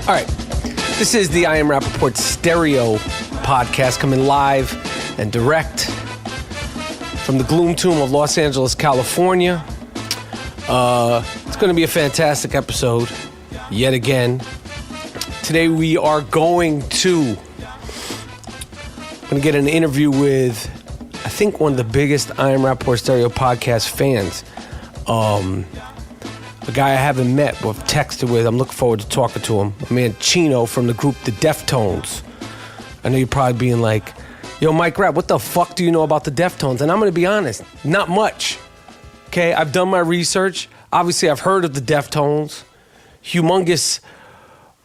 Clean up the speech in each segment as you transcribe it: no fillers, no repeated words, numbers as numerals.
All right, this is the I Am Rapaport stereo podcast coming live and direct from the gloom tomb of Los Angeles, California. It's going to be a fantastic episode yet again. Today we are going to get an interview with, I think, one of the biggest I Am Rapaport stereo podcast fans. A guy I haven't met, but I've texted with. I'm looking forward to talking to him. My man Chino from the group the Deftones. I know you're probably being like, yo, Mike Rapp, what the fuck do you know about the Deftones? And I'm going to be honest, not much. Okay, I've done my research. Obviously, I've heard of the Deftones. Humongous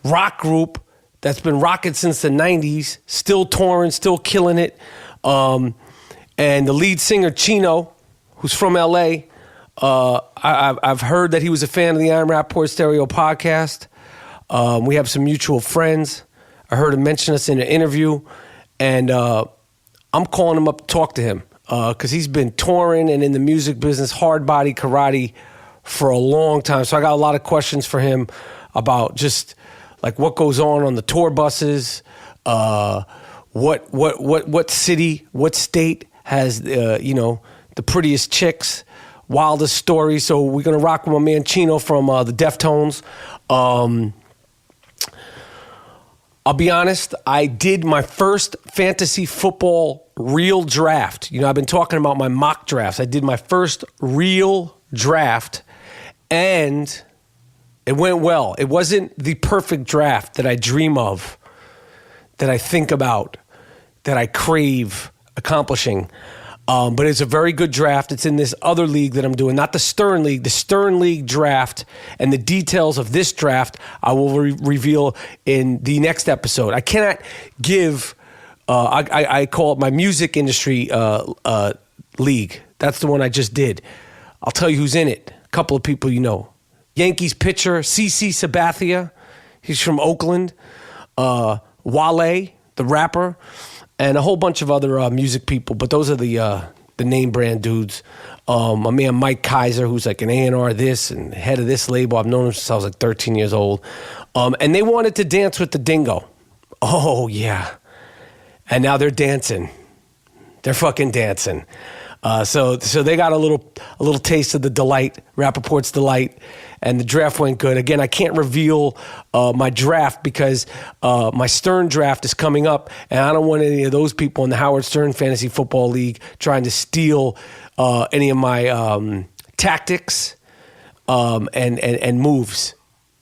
rock group that's been rocking since the 90s. Still touring, still killing it. And the lead singer, Chino, who's from L.A., I've heard that he was a fan of the I Am Rapaport stereo podcast. We have some mutual friends. I heard him mention us in an interview, and I'm calling him up to talk to him because he's been touring and in the music business, hard body karate, for a long time. So I got a lot of questions for him about just like what goes on the tour buses, what city, what state has the prettiest chicks, wildest stories. So we're going to rock with my man Chino from the Deftones. I'll be honest, I did my first fantasy football real draft. I've been talking about my mock drafts. I did my first real draft, and it went well. It wasn't the perfect draft that I dream of, that I think about, that I crave accomplishing. But it's a very good draft. It's in this other league that I'm doing, not the Stern League, the Stern League draft. And the details of this draft I will reveal in the next episode. I cannot give, I call it my music industry league. That's the one I just did. I'll tell you who's in it. A couple of people you know. Yankees pitcher, CC Sabathia. He's from Oakland. Wale, the rapper. And a whole bunch of other music people, but those are the name brand dudes. My man Mike Kaiser, who's like an A&R this and head of this label. I've known him since I was like 13 years old. And they wanted to dance with the Dingo. Oh, yeah. And now they're dancing. They're fucking dancing. So they got a little taste of the delight, Rapaport's delight, and the draft went good. Again, I can't reveal my draft because my Stern draft is coming up, and I don't want any of those people in the Howard Stern Fantasy Football League trying to steal any of my tactics and moves.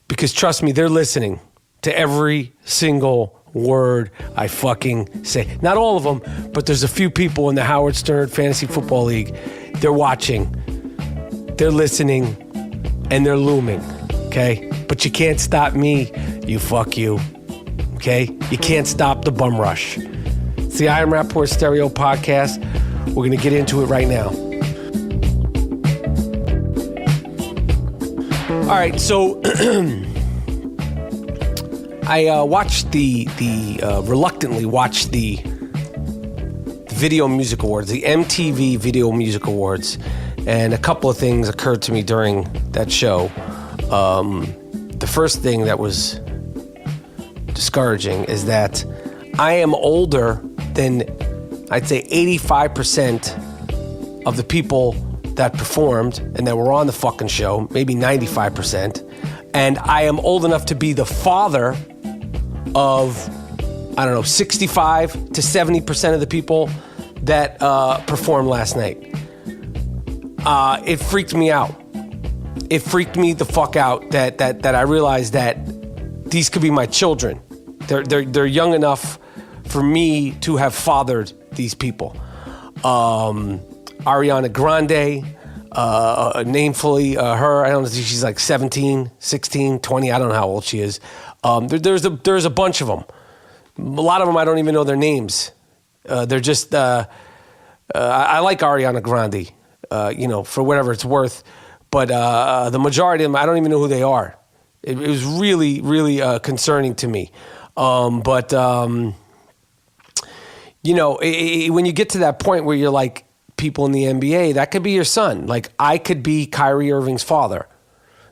Because trust me, they're listening to every single word I fucking say. Not all of them, but there's a few people in the Howard Stern Fantasy Football League. They're watching, they're listening, and they're looming, okay? But you can't stop me, you fuck you, okay? You can't stop the bum rush. It's the I Am Rapaport stereo podcast. We're going to get into it right now. All right, so I reluctantly watched the Video Music Awards, the MTV Video Music Awards, and a couple of things occurred to me during that show. The first thing that was discouraging is that I am older than, I'd say, 85% of the people that performed and that were on the fucking show, maybe 95%, and I am old enough to be the father of, 65 to 70% of the people that performed last night. It freaked me out. It freaked me the fuck out that I realized that these could be my children. They're young enough for me to have fathered these people. Ariana Grande, namefully her, I don't know, she's like 17, 16, 20, I don't know how old she is. There's a bunch of them. A lot of them I don't even know their names. They're just, I like Ariana Grande, for whatever it's worth. But the majority of them, I don't even know who they are. It was really, really concerning to me. When you get to that point where you're like people in the NBA, that could be your son. Like I could be Kyrie Irving's father.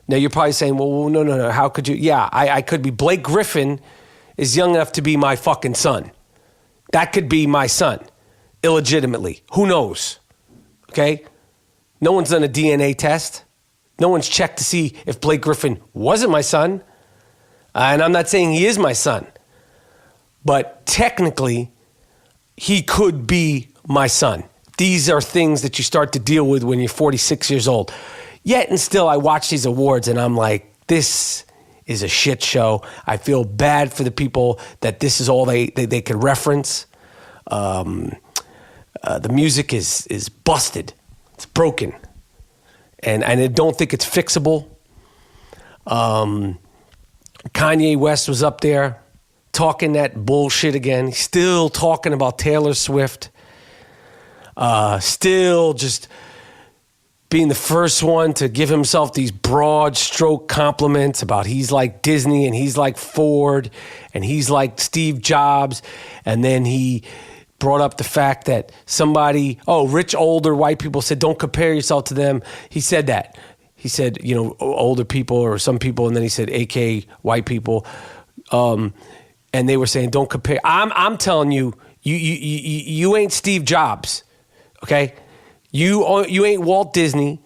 Now you're probably saying, well, no. How could you? Yeah, I could be. Blake Griffin is young enough to be my fucking son. That could be my son, illegitimately. Who knows? Okay? No one's done a DNA test. No one's checked to see if Blake Griffin wasn't my son. And I'm not saying he is my son. But technically, he could be my son. These are things that you start to deal with when you're 46 years old. Yet and still, I watch these awards and I'm like, this is a shit show. I feel bad for the people that this is all they could reference. The music is busted. It's broken. And I don't think it's fixable. Kanye West was up there talking that bullshit again. He's still talking about Taylor Swift. Still just being the first one to give himself these broad stroke compliments about he's like Disney and he's like Ford and he's like Steve Jobs. And then he brought up the fact that rich older white people said, don't compare yourself to them. He said that. He said, older people or some people, and then he said, AK white people. And they were saying, don't compare. I'm telling you, you ain't Steve Jobs, okay? You ain't Walt Disney.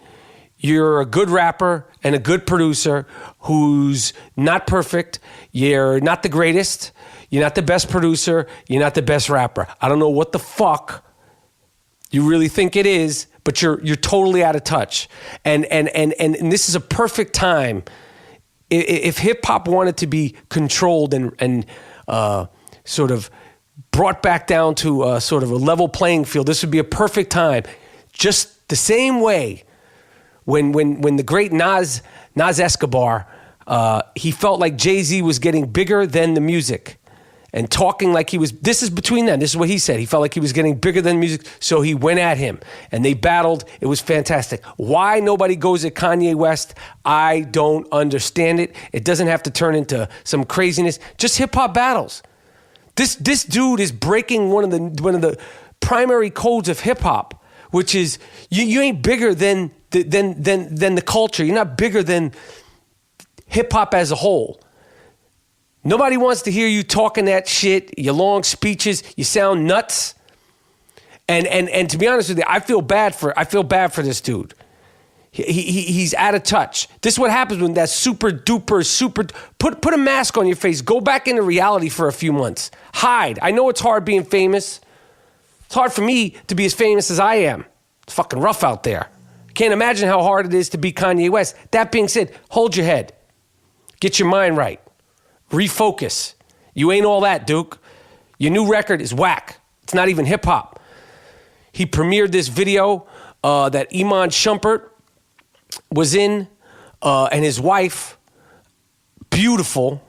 You're a good rapper and a good producer who's not perfect. You're not the greatest. You're not the best producer. You're not the best rapper. I don't know what the fuck you really think it is, but you're totally out of touch. And this is a perfect time. If hip hop wanted to be controlled and sort of brought back down to sort of a level playing field, this would be a perfect time. Just the same way when the great Nas Escobar, he felt like Jay-Z was getting bigger than the music and talking like he was, this is between them. This is what he said. He felt like he was getting bigger than music. So he went at him and they battled. It was fantastic. Why nobody goes at Kanye West? I don't understand it. It doesn't have to turn into some craziness. Just hip hop battles. This dude is breaking one of the primary codes of hip hop, which is you ain't bigger than the culture. You're not bigger than hip hop as a whole. Nobody wants to hear you talking that shit, your long speeches, you sound nuts. And to be honest with you, I feel bad for this dude. He's out of touch. This is what happens when that super put a mask on your face. Go back into reality for a few months. Hide. I know it's hard being famous. It's hard for me to be as famous as I am. It's fucking rough out there. Can't imagine how hard it is to be Kanye West. That being said, hold your head. Get your mind right. Refocus. You ain't all that, Duke. Your new record is whack. It's not even hip hop. He premiered this video that Iman Shumpert was in, and his wife, beautiful,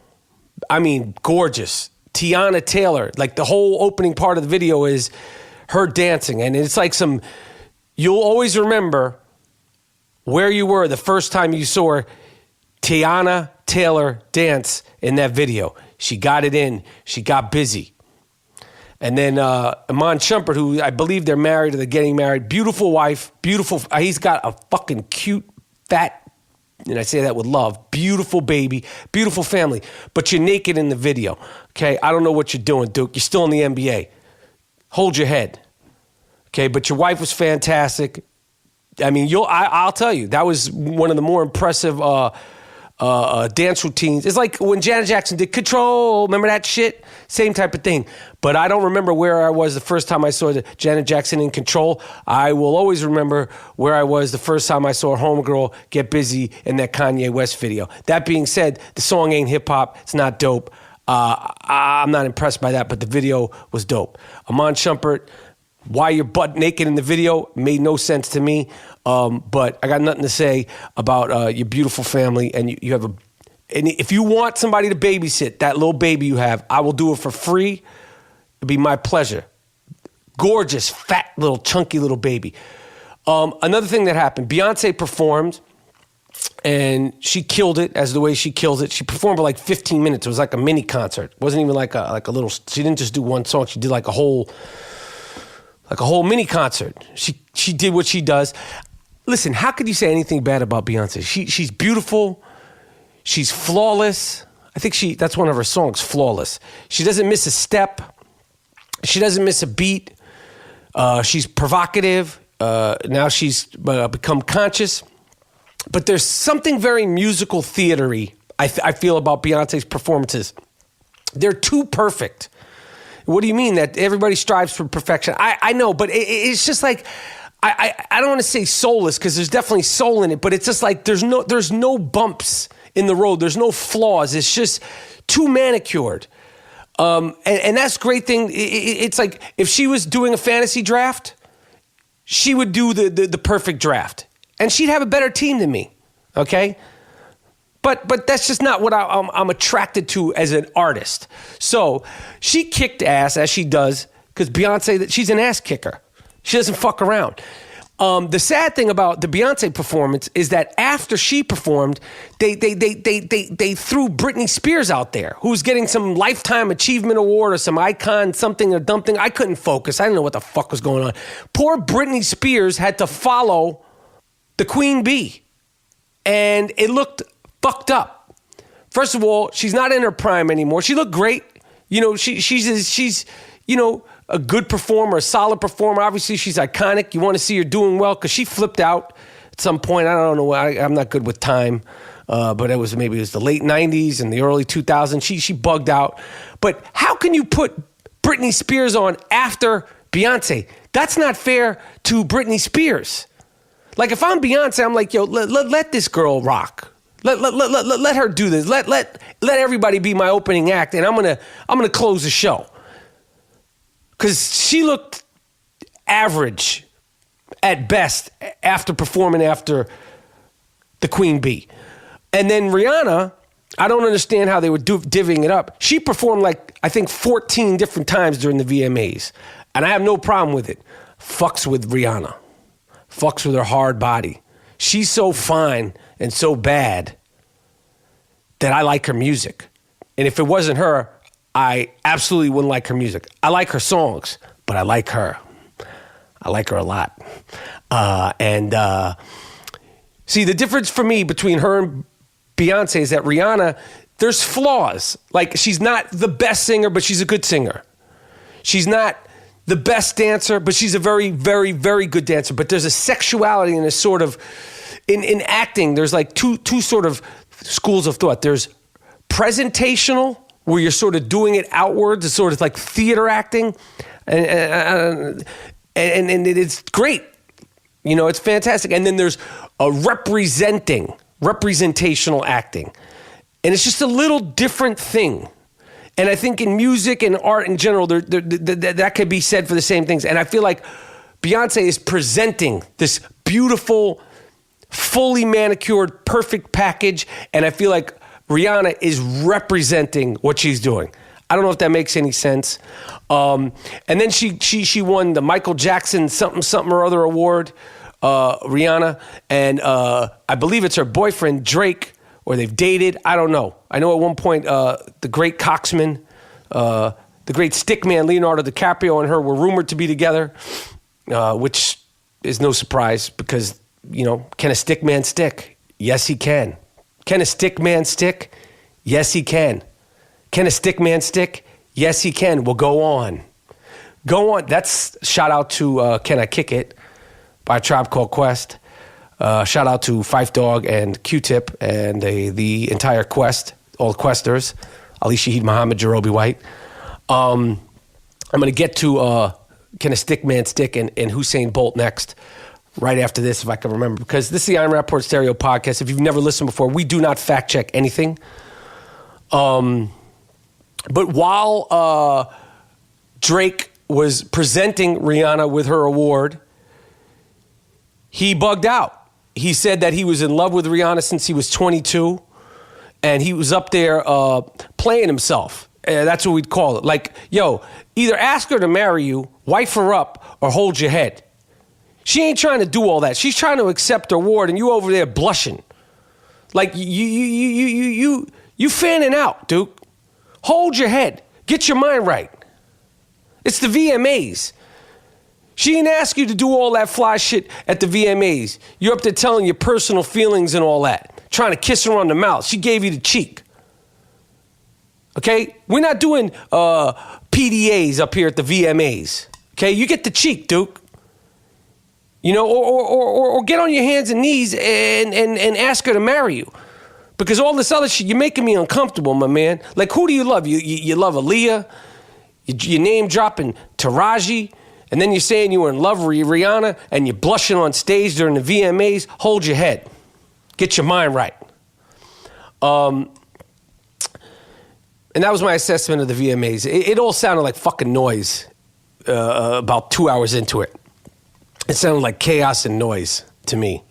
I mean, gorgeous. Tiana Taylor, like the whole opening part of the video is her dancing. And it's like you'll always remember where you were the first time you saw Tiana Taylor dance in that video. She got it in. She got busy. And then Iman Shumpert, who I believe they're married or they're getting married, beautiful wife, beautiful. He's got a fucking cute, fat, and I say that with love, beautiful baby, beautiful family. But you're naked in the video, okay? I don't know what you're doing, Duke. You're still in the NBA. Hold your head, okay? But your wife was fantastic. I mean, I'll tell you, that was one of the more impressive dance routines. It's like when Janet Jackson did Control. Remember that shit? Same type of thing. But I don't remember where I was the first time I saw Janet Jackson in Control. I will always remember where I was the first time I saw Homegirl get busy in that Kanye West video. That being said, the song ain't hip hop. It's not dope. I'm not impressed by that, but the video was dope. Iman Shumpert, why you're butt naked in the video made no sense to me. But I got nothing to say about your beautiful family, and you have and if you want somebody to babysit that little baby you have, I will do it for free. It'd be my pleasure. Gorgeous, fat, little, chunky little baby. Another thing that happened, Beyoncé performed, and she killed it as the way she kills it. She performed for like 15 minutes. It was like a mini concert. It wasn't even like a little, she didn't just do one song. She did like a whole mini concert. She did what she does. listen, how could you say anything bad about Beyonce? She's beautiful. She's flawless. I think that's one of her songs, Flawless. She doesn't miss a step. She doesn't miss a beat. She's provocative. Now she's become conscious. But there's something very musical theater-y, I feel, about Beyonce's performances. They're too perfect. What do you mean that everybody strives for perfection? I know, but it's just like, I don't want to say soulless because there's definitely soul in it, but it's just like there's no bumps in the road. There's no flaws. It's just too manicured. And that's a great thing. It's like if she was doing a fantasy draft, she would do the perfect draft. And she'd have a better team than me, okay? But that's just not what I'm attracted to as an artist. So she kicked ass, as she does, because Beyonce, she's an ass kicker. She doesn't fuck around. The sad thing about the Beyonce performance is that after she performed, they threw Britney Spears out there, who's getting some Lifetime Achievement Award or some icon something or dumping. I couldn't focus. I didn't know what the fuck was going on. Poor Britney Spears had to follow the Queen Bee, and it looked fucked up. First of all, she's not in her prime anymore. She looked great. You know, she's you know, a good performer, a solid performer. Obviously, she's iconic. You want to see her doing well because she flipped out at some point. I don't know. I'm not good with time, but it was the late 90s and the early 2000s. She bugged out. But how can you put Britney Spears on after Beyonce? That's not fair to Britney Spears. Like, if I'm Beyonce, I'm like, yo, let this girl rock. Let her do this. Let everybody be my opening act, and I'm gonna close the show. Because she looked average at best after performing after the Queen Bee. And then Rhianna, I don't understand how they were divvying it up. She performed like, I think, 14 different times during the VMAs. And I have no problem with it. Fucks with Rhianna. Fucks with her hard body. She's so fine and so bad that I like her music. And if it wasn't her, I absolutely wouldn't like her music. I like her songs, but I like her. I like her a lot. See, the difference for me between her and Beyonce is that Rhianna, there's flaws. Like, she's not the best singer, but she's a good singer. She's not the best dancer, but she's a very, very, very good dancer. But there's a sexuality and a sort of, in acting, there's like two sort of schools of thought. There's presentational, where you're sort of doing it outwards. It's sort of like theater acting. And it's great. You know, it's fantastic. And then there's a representational acting. And it's just a little different thing. And I think in music and art in general, that could be said for the same things. And I feel like Beyonce is presenting this beautiful, fully manicured, perfect package. And I feel like Rhianna is representing what she's doing. I don't know if that makes any sense. And then she won the Michael Jackson something or other award, Rhianna. And I believe it's her boyfriend, Drake, or they've dated. I don't know. I know at one point the great Coxman, the great Stickman, Leonardo DiCaprio, and her were rumored to be together, which is no surprise because, you know, can a stickman stick? Yes, he can. Can a stickman stick? Yes, he can. Can a stickman stick? Yes, he can. Well, go on. Go on. That's shout out to Can I Kick It by Tribe Called Quest. Shout out to Phife Dawg and Q-Tip and the entire Quest, all the Questers, Ali Shaheed Muhammad, Jarobi White. I'm going to get to Can a Stickman Stick and Usain Bolt next, right after this, if I can remember, because this is the I Am Rapaport Stereo Podcast. If you've never listened before, we do not fact check anything. But while Drake was presenting Rhianna with her award, he bugged out. He said that he was in love with Rhianna since he was 22, and he was up there playing himself. That's what we'd call it. Like, yo, either ask her to marry you, wife her up, or hold your head. She ain't trying to do all that. She's trying to accept her award, and you over there blushing. Like, you fanning out, Duke. Hold your head. Get your mind right. It's the VMAs. She didn't ask you to do all that fly shit at the VMAs. You're up there telling your personal feelings and all that. Trying to kiss her on the mouth. She gave you the cheek. Okay? We're not doing PDAs up here at the VMAs. Okay? You get the cheek, Duke. You know, or get on your hands and knees and ask her to marry you. Because all this other shit, you're making me uncomfortable, my man. Like, who do you love? You love Aaliyah? Your name dropping Taraji? And then you're saying you were in love with Rhianna and you're blushing on stage during the VMAs? Hold your head. Get your mind right. And that was my assessment of the VMAs. It all sounded like fucking noise about 2 hours into it. It sounded like chaos and noise to me.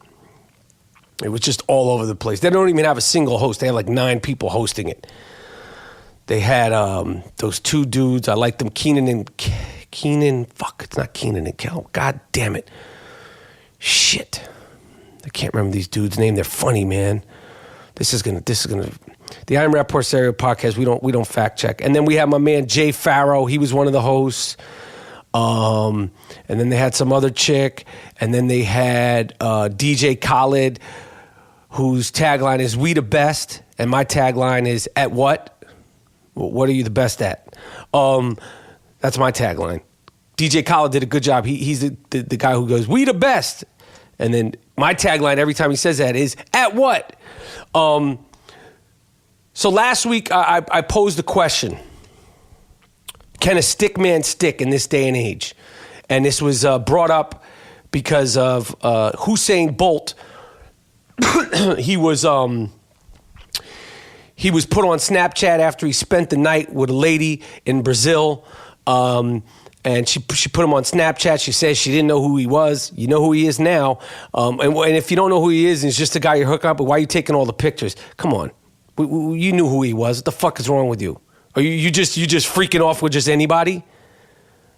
It was just all over the place. They don't even have a single host. They have like 9 people hosting it. They had those 2 dudes. I like them, fuck, it's not Keenan and Kel. God damn it. Shit. I can't remember these dudes' name. They're funny, man. This is gonna the I Am Rapaport Stereo podcast, we don't fact check. And then we have my man Jay Farrow, he was one of the hosts. And then they had some other chick, and then they had DJ Khaled, whose tagline is "We the best," and my tagline is "At what? What are you the best at?" That's my tagline. DJ Khaled did a good job. He's the guy who goes, "We the best," and then my tagline every time he says that is "At what?" So last week I posed a question: can a stickman stick in this day and age? And this was brought up because of Usain Bolt. He was put on Snapchat after he spent the night with a lady in Brazil. And she put him on Snapchat. She says she didn't know who he was. You know who he is now. And if you don't know who he is, and he's just a guy you hook up with, why are you taking all the pictures? Come on. You knew who he was. What the fuck is wrong with you? Are you just freaking off with just anybody?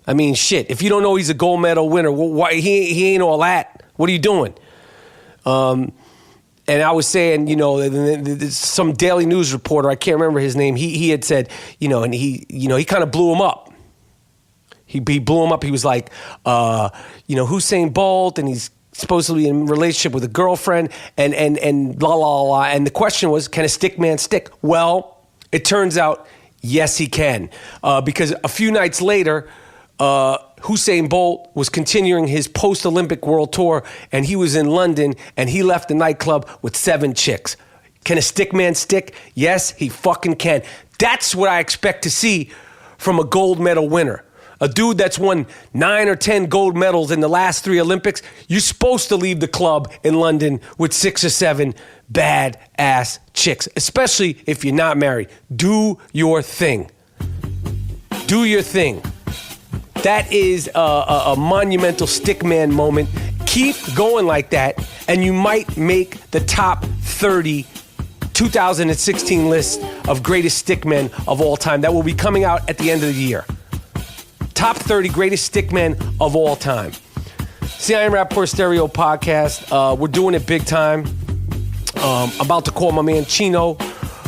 I mean, shit. If you don't know he's a gold medal winner, why he ain't all that? What are you doing? And I was saying, you know, some Daily News reporter, I can't remember his name. He had said, you know, and he kind of blew him up. He blew him up. He was like, Usain Bolt, and he's supposedly in a relationship with a girlfriend, and blah, blah, blah. And the question was, can a stick man stick? Well, it turns out, yes, he can. Because a few nights later, Usain Bolt was continuing his post-Olympic world tour, and he was in London, and he left the nightclub with 7 chicks. Can a stick man stick? Yes, he fucking can. That's what I expect to see from a gold medal winner. A dude that's won 9 or 10 gold medals in the last 3 Olympics, you're supposed to leave the club in London with 6 or 7 bad-ass chicks, especially if you're not married. Do your thing. Do your thing. That is a monumental stickman moment. Keep going like that, and you might make the top 30 2016 list of greatest stickmen of all time. That will be coming out at the end of the year. Top 30 greatest stickmen of all time. See, I Am Rapaport Stereo podcast. We're doing it big time. I'm about to call my man Chino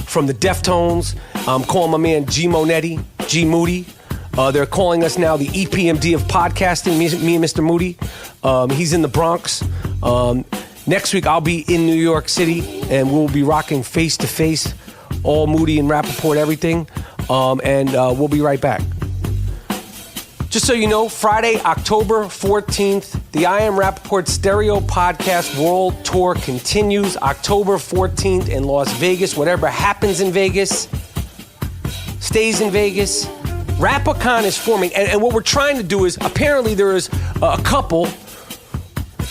from the Deftones. I'm calling my man G Monetti, G Moody. They're calling us now the EPMD of podcasting, me and Mr. Moody. He's in the Bronx. Next week, I'll be in New York City, and we'll be rocking face-to-face, all Moody and Rapaport, everything. And we'll be right back. Just so you know, Friday, October 14th, the I Am Rapaport Stereo Podcast World Tour continues October 14th in Las Vegas. Whatever happens in Vegas, stays in Vegas. Rapacon is forming, and what we're trying to do is, apparently there is a couple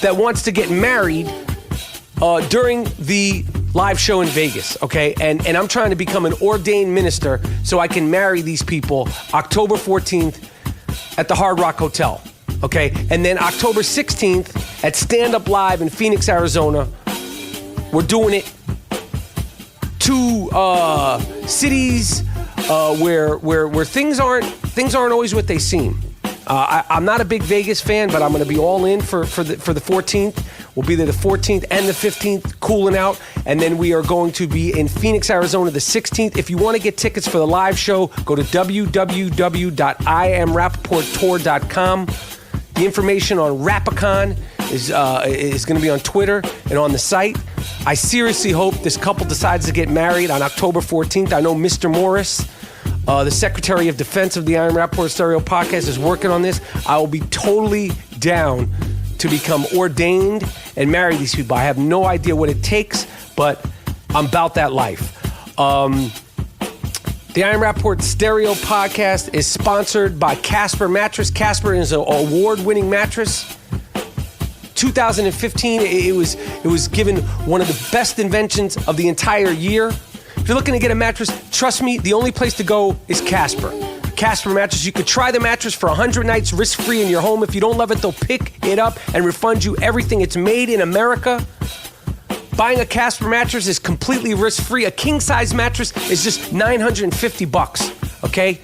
that wants to get married during the live show in Vegas, okay? And I'm trying to become an ordained minister so I can marry these people October 14th at the Hard Rock Hotel, okay? And then October 16th at Stand Up Live in Phoenix, Arizona. We're doing it 2 cities where things aren't always what they seem. I'm not a big Vegas fan, but I'm going to be all in for the 14th. We'll be there the 14th and the 15th, cooling out. And then we are going to be in Phoenix, Arizona the 16th. If you want to get tickets for the live show, go to www.iamrapaporttour.com. The information on Rapacon is going to be on Twitter and on the site. I seriously hope this couple decides to get married on October 14th. I know Mr. Morris, the Secretary of Defense of the I Am Rapaport Stereo Podcast, is working on this. I will be totally down to become ordained and marry these people. I have no idea what it takes, but I'm about that life. The I Am Rapaport Stereo Podcast is sponsored by Casper Mattress. Casper is an award-winning mattress. 2015, it was given one of the best inventions of the entire year. If you're looking to get a mattress, trust me, the only place to go is Casper. Casper Mattress. You could try the mattress for 100 nights risk-free in your home. If you don't love it, they'll pick it up and refund you everything. It's made in America. Buying a Casper mattress is completely risk-free. A king-size mattress is just $950, okay?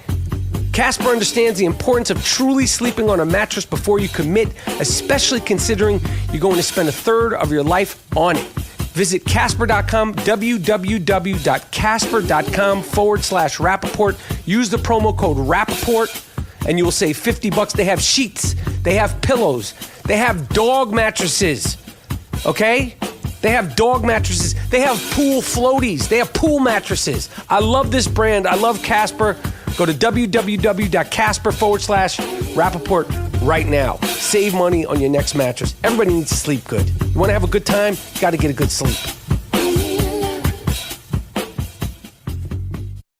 Casper understands the importance of truly sleeping on a mattress before you commit, especially considering you're going to spend a third of your life on it. Visit Casper.com, www.casper.com/Rapaport. Use the promo code Rapaport, and you will save $50. They have sheets. They have pillows. They have dog mattresses, okay? They have dog mattresses. They have pool floaties. They have pool mattresses. I love this brand. I love Casper. Go to www.casper.com/Rapaport right now. Save money on your next mattress. Everybody needs to sleep good. You want to have a good time? You got to get a good sleep.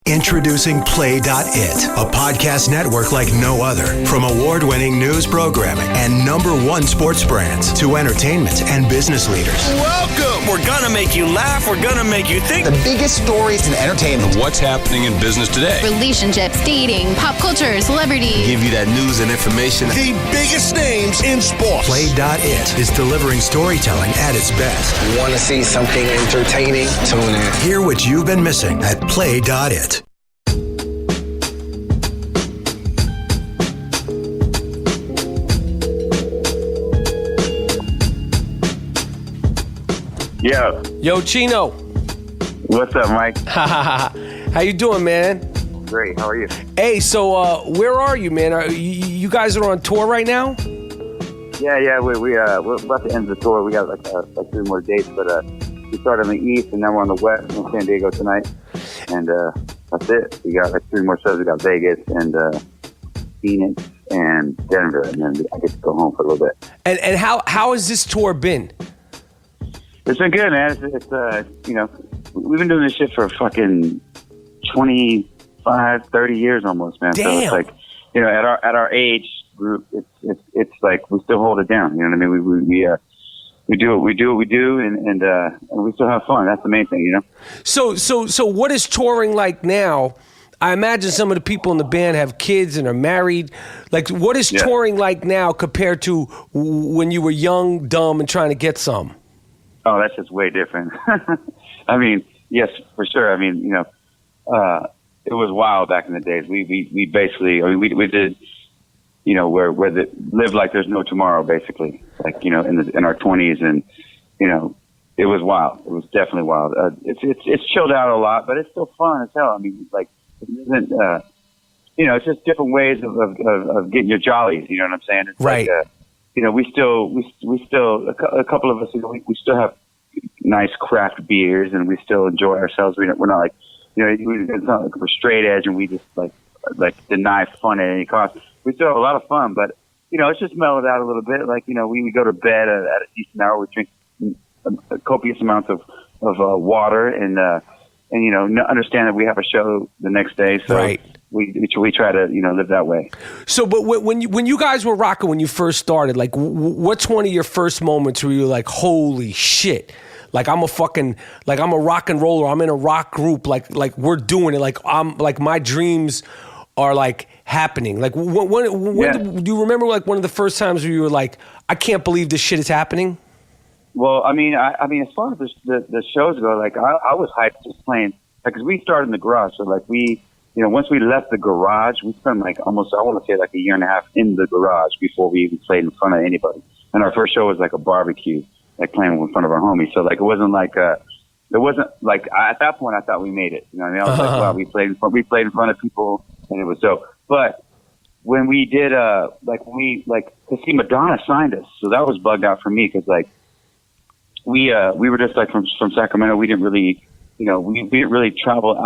Introducing Play.it, a podcast network like no other. From award-winning news programming and #1 sports brands to entertainment and business leaders. Welcome! We're gonna make you laugh. We're gonna make you think. The biggest stories in entertainment. What's happening in business today? Relationships, dating, pop culture, celebrity. Give you that news and information. The biggest names in sports. Play.it is delivering storytelling at its best. Want to see something entertaining? Tune in. Hear what you've been missing at Play.it. Yo, Chino. What's up, Mike? How you doing, man? Great. How are you? Hey, so where are you, man? You guys are on tour right now? Yeah. We're about to end the tour. We got like 3 more dates, but we started on the east, and then we're on the west in San Diego tonight, and that's it. We got like 3 more shows. We got Vegas and Phoenix and Denver, and then I get to go home for a little bit. And how has this tour been? It's been good, man. It's we've been doing this shit for fucking 25, 30 years almost, man. Damn. So it's like, at our age group, it's like we still hold it down. You know what I mean? We do what we do, and we still have fun. That's the main thing, you know. So what is touring like now? I imagine some of the people in the band have kids and are married. Like, what is touring like now compared to when you were young, dumb, and trying to get some? Oh, that's just way different. I mean, yes, for sure. I mean, it was wild back in the days. We basically, we did, where live like there's no tomorrow, basically. Like, in our 20s, and it was wild. It was definitely wild. It's chilled out a lot, but it's still fun as hell. I mean, like, it isn't. It's just different ways of getting your jollies. You know what I'm saying? It's right. Like, we still a couple of us, we still have nice craft beers, and we still enjoy ourselves. We're not like, it's not like we're straight edge and we just like deny fun at any cost. We still have a lot of fun, but it's just mellowed out a little bit. Like, we go to bed at a decent hour. We drink copious amounts of water, and understand that we have a show the next day. So right. We try to live that way. So, but when you guys were rocking, when you first started, like, what's one of your first moments where you're like, holy shit, like I'm a rock and roller, I'm in a rock group, like we're doing it, like I'm like my dreams are like happening. Like when do you remember like one of the first times where you were like, I can't believe this shit is happening? Well, I mean, as far as the shows go, like I was hyped just playing, because we started in the garage, so like once we left the garage, we spent like almost, I want to say like a year and a half in the garage before we even played in front of anybody. And our first show was like a barbecue, like playing in front of our homies. So like it wasn't like at that point I thought we made it. You know what I mean? I was like, wow, we played in front of people, and it was dope. But when we did see, Madonna signed us, so that was bugged out for me because like we were just like from Sacramento. We didn't really, we didn't really travel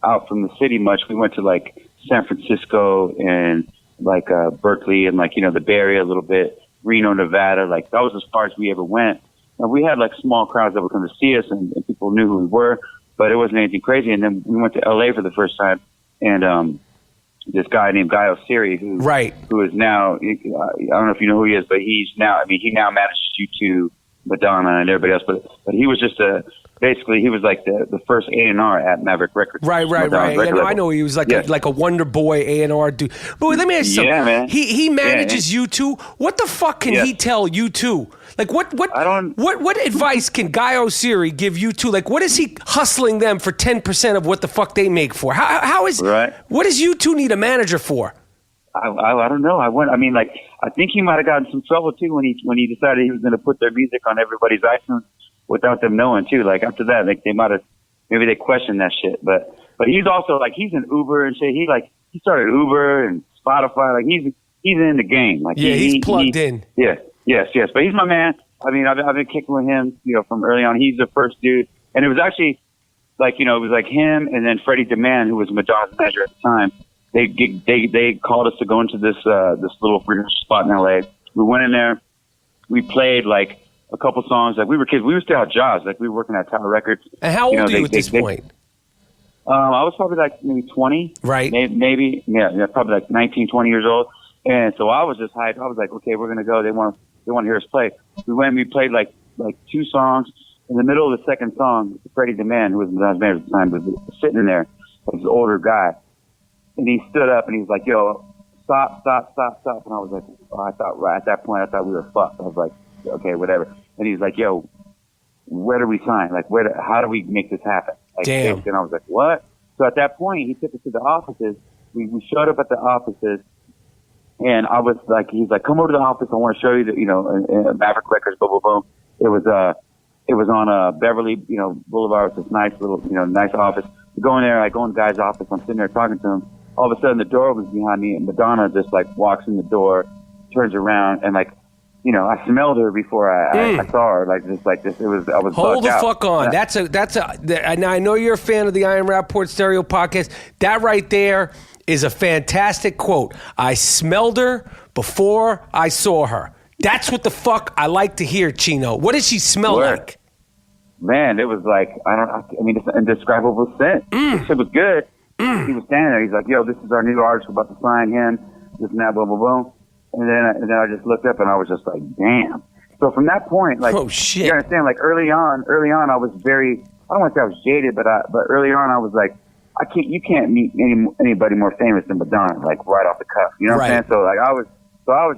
out from the city much. We went to like San Francisco and like Berkeley and like the Bay Area a little bit, Reno, Nevada. Like that was as far as we ever went. And we had like small crowds that would come to see us, and people knew who we were, but it wasn't anything crazy. And then we went to LA for the first time, and this guy named Guy Osieri, who is now, I don't know if you know who he is, but he now manages U2, Madonna, and everybody else. But he was just basically he was like the first A&R at Maverick Records. Right. I know he was like a Wonder Boy A&R dude. But wait, let me ask you something. Yeah, man. He manages U2. What the fuck can he tell U2? Like what advice can Guy Osieri give U2? Like what is he hustling them for 10% of what the fuck they make for? How is what does U2 need a manager for? I don't know. I think he might have gotten some trouble too when he decided he was going to put their music on everybody's iTunes without them knowing too. Like after that, like maybe they questioned that shit. But he's also like he's in Uber and shit. He started Uber and Spotify. Like he's in the game. Like he's plugged in. Yeah. Yes. But he's my man. I mean, I've been kicking with him, from early on. He's the first dude, and it was actually like, it was like him and then Freddie DeMann, who was Madonna's manager at the time. They called us to go into this little spot in LA. We went in there. We played like a couple songs. Like we were kids. We were still at jobs. Like we were working at Tower Records. And how old are you at this point? I was probably like maybe 20. Right. Maybe. Yeah, probably like 19, 20 years old. And so I was just hyped. I was like, okay, we're gonna go. They want to hear us play. We went. We played like two songs. In the middle of the second song, Freddie DeMann, who was Madonna's manager at the time, was sitting there. Like this older guy, and he stood up and he was like, "Yo, stop!" And I was like, right at that point, I thought we were fucked. I was like, okay, whatever. And he's like, "Yo, where do we sign? Like, how do we make this happen?" Like, damn. And I was like, "What?" So at that point, he took us to the offices. We showed up at the offices. And I was like, he's like, "Come over to the office. I want to show you that, Maverick Records, boom, boom, boom." It was on Beverly, Boulevard. It's this nice little, nice office. We go in there. I go in the guy's office. I'm sitting there talking to him. All of a sudden, the door was behind me, and Madonna just like walks in the door, turns around, and like, I smelled her before I saw her. Like just like this, I was hold the out. fuck on. Yeah. Now I know you're a fan of the I Am Rapaport Stereo podcast. That right there is a fantastic quote. I smelled her before I saw her. That's what the fuck I like to hear, Chino. What does she smell like? Man, it was like, it's an indescribable scent. This shit was good. He was standing there. He's like, "Yo, this is our new artist. We're about to sign him. This and that, boom, boom, boom." And then I just looked up and I was just like, damn. So from that point, like, oh shit, you understand? Like early on, I was very, I don't want to say I was jaded, but early on I was like, you can't meet anybody more famous than Madonna, like right off the cuff. You know what I'm saying? So like I was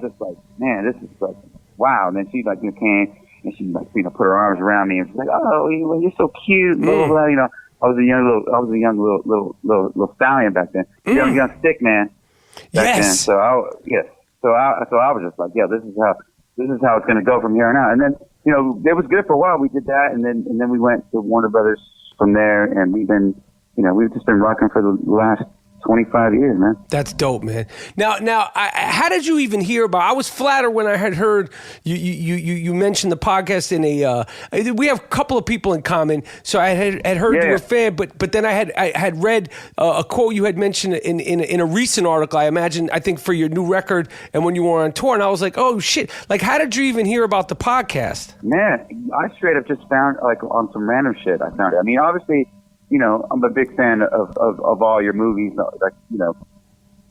just like, man, this is like, wow. And then she like came and she like, put her arms around me and she's like, "Oh, you're so cute." Blah, blah, blah. I was a young little stallion back then. Young Stickman. Yes. So I was just like, yeah, this is how it's going to go from here on out. And then, it was good for a while. We did that. And then we went to Warner Brothers from there. And we've just been rocking for the last 25 years, man. That's dope, man. Now, how did you even hear about? I was flattered when I had heard you mentioned the podcast in a. We have a couple of people in common, so I had heard you were a fan, but then I had read a quote you had mentioned in a recent article. I think for your new record and when you were on tour, and I was like, oh shit! Like, how did you even hear about the podcast? Man, I straight up just found like on some random shit. I found it. I mean, obviously. I'm a big fan of all your movies, like,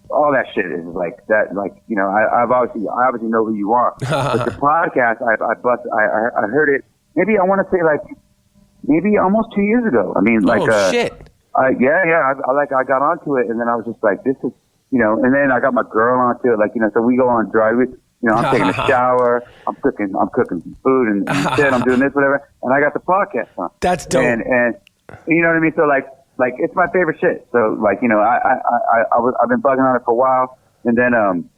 all that shit is like that, like, I obviously know who you are. But the podcast, I heard it, maybe I want to say like, maybe almost 2 years ago. I mean, like, shit. I got onto it and then I was just like, this is, and then I got my girl onto it, like, so we go on drive, I'm taking a shower, I'm cooking some food and shit, I'm doing this, whatever. And I got the podcast on. That's dope. And you know what I mean? So like it's my favorite shit. So like, I've been bugging on it for a while. And then, and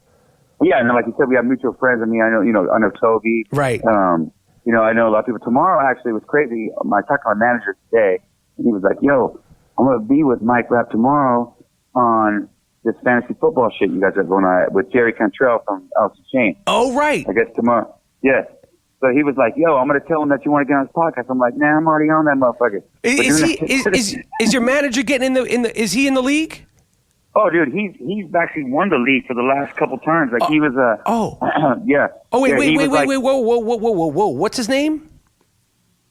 then like you said, we have mutual friends. I mean, I know Toby. Right. I know a lot of people. Tomorrow actually was crazy. I talked to my manager today and he was like, "Yo, I'm going to be with Mike Rap tomorrow on this fantasy football shit you guys are going on with Jerry Cantrell from Alice in Chains. Oh, right. I guess tomorrow. Yeah. So he was like, "Yo, I'm going to tell him that you want to get on his podcast." I'm like, "Nah, I'm already on that motherfucker." Is your manager getting in the? Is he in the league? Oh, dude, he's actually won the league for the last couple times. Like he was yeah. Oh, wait, Yeah, whoa. What's his name?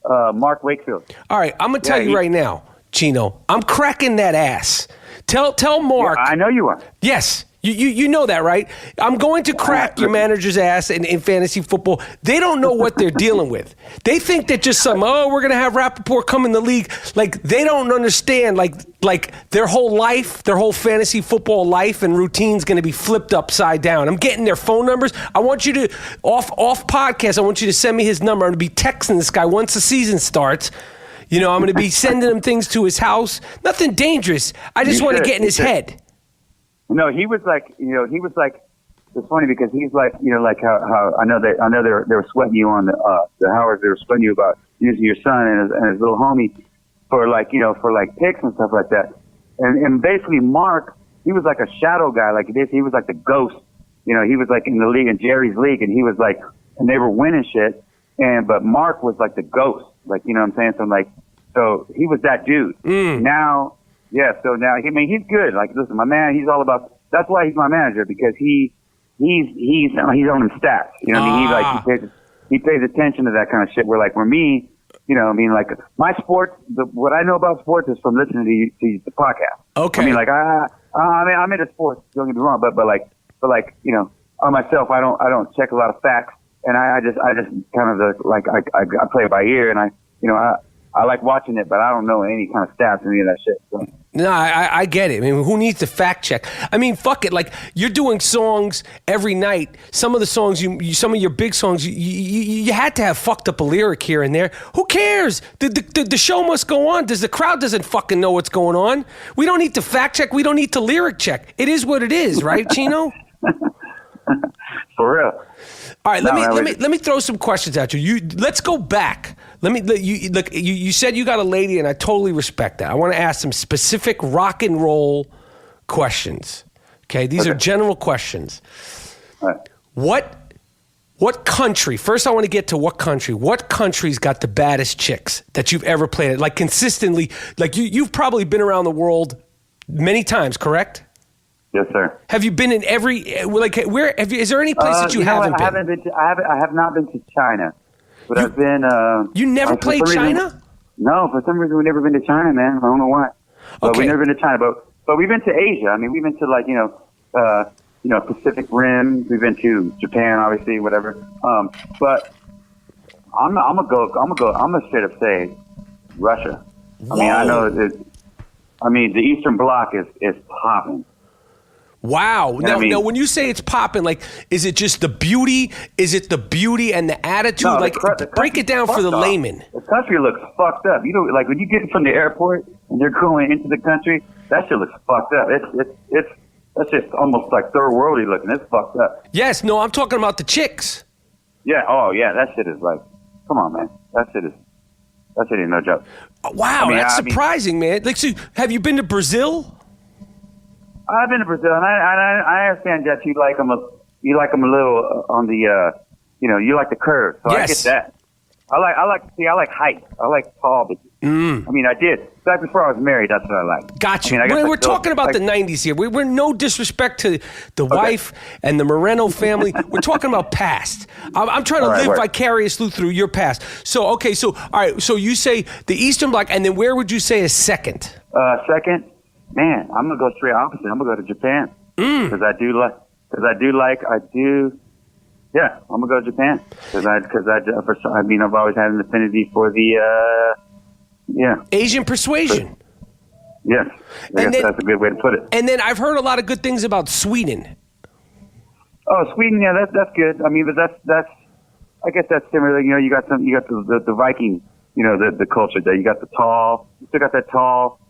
Mark Wakefield. All right, I'm gonna tell you right now, Chino. I'm cracking that ass. Tell Mark. Yeah, I know you are. Yes. You know that, right? I'm going to crack your manager's ass in fantasy football. They don't know what they're dealing with. They think that just we're going to have Rapaport come in the league. Like, they don't understand, like their whole life, their whole fantasy football life and routine's going to be flipped upside down. I'm getting their phone numbers. I want you to, off podcast, I want you to send me his number. I'm going to be texting this guy once the season starts. I'm going to be sending him things to his house. Nothing dangerous. I just want to get in his head. No, he was like, it's funny because he's like, like how I know they were sweating you on the Howards. They were sweating you about using your son and his little homie for picks and stuff like that. And basically Mark, he was like a shadow guy. Like he was like the ghost. He was like in the league, in Jerry's league, and he was like, and they were winning shit. But Mark was like the ghost. Like, you know what I'm saying? So he was that dude. Now. Yeah, so now he's good. Like, listen, my man, he's all about. That's why he's my manager, because he's on his stats. You know what I mean? He pays attention to that kind of shit. Where me, my sports. What I know about sports is from listening to the podcast. Okay. I'm into sports. Don't get me wrong, but on myself, I don't check a lot of facts, and I just kind of I play it by ear, and I like watching it, but I don't know any kind of stats or any of that shit. So. No, I get it. I mean, who needs to fact check? I mean, fuck it. Like, you're doing songs every night. Some of the songs, some of your big songs, you had to have fucked up a lyric here and there. Who cares? The show must go on. The crowd doesn't fucking know what's going on. We don't need to fact check. We don't need to lyric check. It is what it is, right, Chino? For real. All right, let me throw some questions at you. Let's go back. You said you got a lady, and I totally respect that. I want to ask some specific rock and roll questions. Okay, these are general questions. All right. What country? First, I want to get to what country. What country's got the baddest chicks that you've ever played at? Like, consistently, like you've probably been around the world many times, correct? Yes, sir. Have you been in every where? Is there any place that you haven't been? I have not been to China, but I've been. You never played China? No, for some reason we've never been to China, man. I don't know why. But Okay. we've never been to China, but we've been to Asia. I mean, we've been to Pacific Rim. We've been to Japan, obviously, whatever. But I'm gonna straight up say Russia. I mean, I know the Eastern Bloc is popping. Wow. Yeah, Now, when you say it's popping, like, is it just the beauty? Is it the beauty and the attitude? No, break it down for the layman. The country looks fucked up. Like when you get from the airport and they're going into the country, that shit looks fucked up. That's just almost like third worldy looking. It's fucked up. Yes. No, I'm talking about the chicks. Yeah. Oh, yeah. That shit is like, come on, man. That shit is no joke. Wow, that's surprising, man. Like, so have you been to Brazil? I've been to Brazil, and I understand that you like them a little on the, you like the curve. So Yes. I get that. I like height. I like tall bitches. I mean, I did. Back before I was married, that's what I like. Got you. I mean, We're talking about the 90s here. We're no disrespect to the wife and the Moreno family. We're talking about past. I'm trying to live vicariously through your past. So, all right. So you say the Eastern Bloc, and then where would you say is second? Second, man, I'm gonna go straight opposite. I'm gonna go to Japan because Yeah, I'm gonna go to Japan because I've always had an affinity for the Asian persuasion. Yes, I guess that's a good way to put it. And then I've heard a lot of good things about Sweden. Oh, Sweden, yeah, that's good. I mean, but that's I guess that's similar. You got the Viking, the culture there. You got the tall, you still got that tall,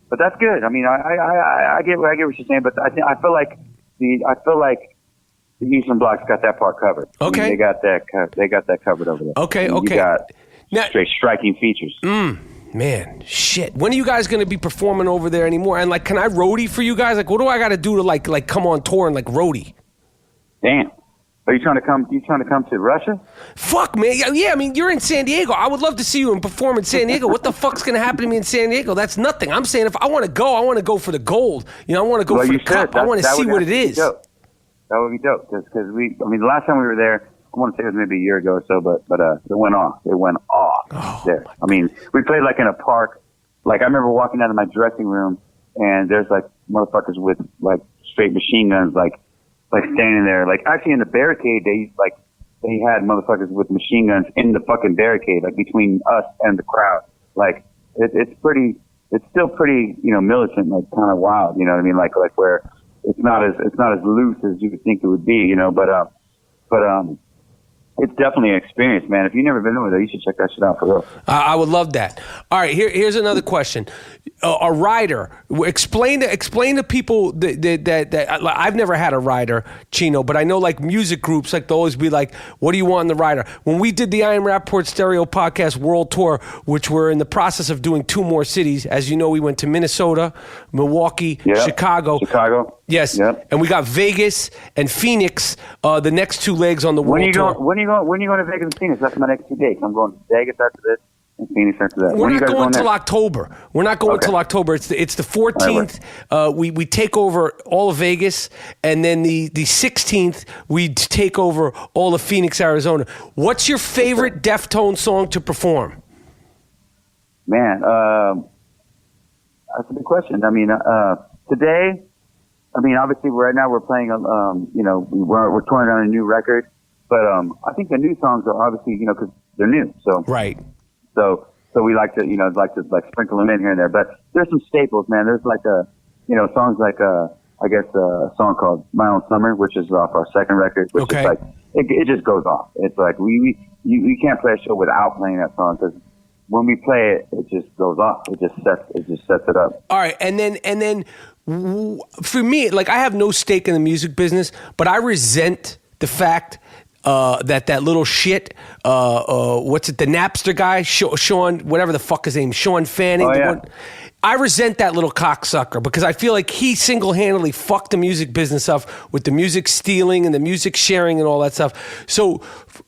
but that's good. I mean, I get what you're saying, but I feel like the Eastern Bloc's got that part covered. Okay, I mean, they got that covered over there. Okay. You got now, straight striking features. Man, shit. When are you guys going to be performing over there anymore? And like, can I roadie for you guys? Like, what do I got to do to like come on tour and like roadie? Damn. Are you trying to come? You trying to come to Russia? Fuck, man. Yeah, I mean, you're in San Diego. I would love to see you and perform in San Diego. What the fuck's going to happen to me in San Diego? That's nothing. I'm saying if I want to go for the gold. You know, I want to go for the cup. I want to see what it is. Dope. That would be dope. Because the last time we were there, I want to say it was maybe a year ago or so, but it went off. It went off there. I mean, we played like in a park. Like I remember walking out of my dressing room, and there's like motherfuckers with like straight machine guns, like standing there. Like actually in the barricade, they had motherfuckers with machine guns in the fucking barricade, like between us and the crowd. Like it's still pretty, you know, militant, like kind of wild. You know what I mean? Like where it's not as loose as you would think it would be, you know. But it's definitely an experience, man. If you've never been over there, you should check that shit out for real. I would love that. All right, here's another question. A rider. Explain to people that I've never had a rider, Chino, but I know like music groups like they'll always be like, "What do you want in the rider?" When we did the I Am Rapaport Stereo Podcast World Tour, which we're in the process of doing 2 more cities, as you know, we went to Minnesota, Milwaukee, Chicago. Yes, and we got Vegas and Phoenix. The next 2 legs on the World Tour. When are you going to Vegas and Phoenix? That's my next 2 dates. I'm going to Vegas after this and Phoenix after that. We're not going till October. We're not going till October. It's the 14th. We take over all of Vegas, and then the 16th we take over all of Phoenix, Arizona. What's your favorite Deftones song to perform? Man, that's a good question. I mean, today. I mean, obviously, right now we're playing. You know, we're touring on a new record, but I think the new songs are obviously, you know, because they're new. So right. So we like to, you know, sprinkle them in here and there. But there's some staples, man. There's like songs like I guess a song called "My Own Summer," which is off our second record. Which is like it just goes off. It's like we can't play a show without playing that song because when we play it, it just goes off. It just sets it up. All right, and then. For me, like I have no stake in the music business, but I resent the fact that little shit, what's it, the Napster guy, Sean, whatever the fuck his name, Sean Fanning. Oh, yeah. I resent that little cocksucker because I feel like he single-handedly fucked the music business up with the music stealing and the music sharing and all that stuff. So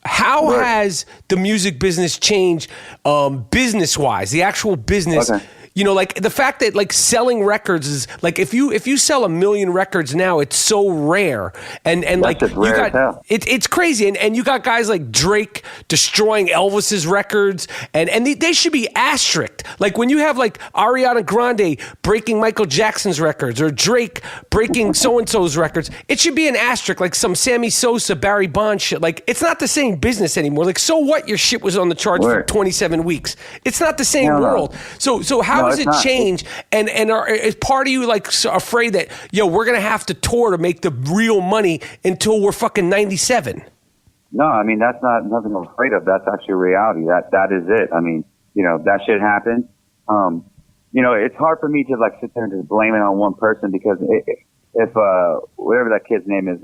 how has the music business changed business-wise, the actual business? Okay. You know, like the fact that like selling records is like if you sell 1 million records now, it's so rare and like you got it's crazy and you got guys like Drake destroying Elvis's records and they should be asterisked. Like when you have like Ariana Grande breaking Michael Jackson's records or Drake breaking so and so's records, it should be an asterisk like some Sammy Sosa, Barry Bonds shit. Like it's not the same business anymore. Like so what? Your shit was on the charts for 27 weeks. It's not the same world. So how does it change? And is part of you like afraid that we're gonna have to tour to make the real money until we're fucking 97? No, I mean that's not nothing I'm afraid of. That's actually reality. That is it. I mean, you know, that shit happened. You know, it's hard for me to like sit there and just blame it on one person because if whatever that kid's name is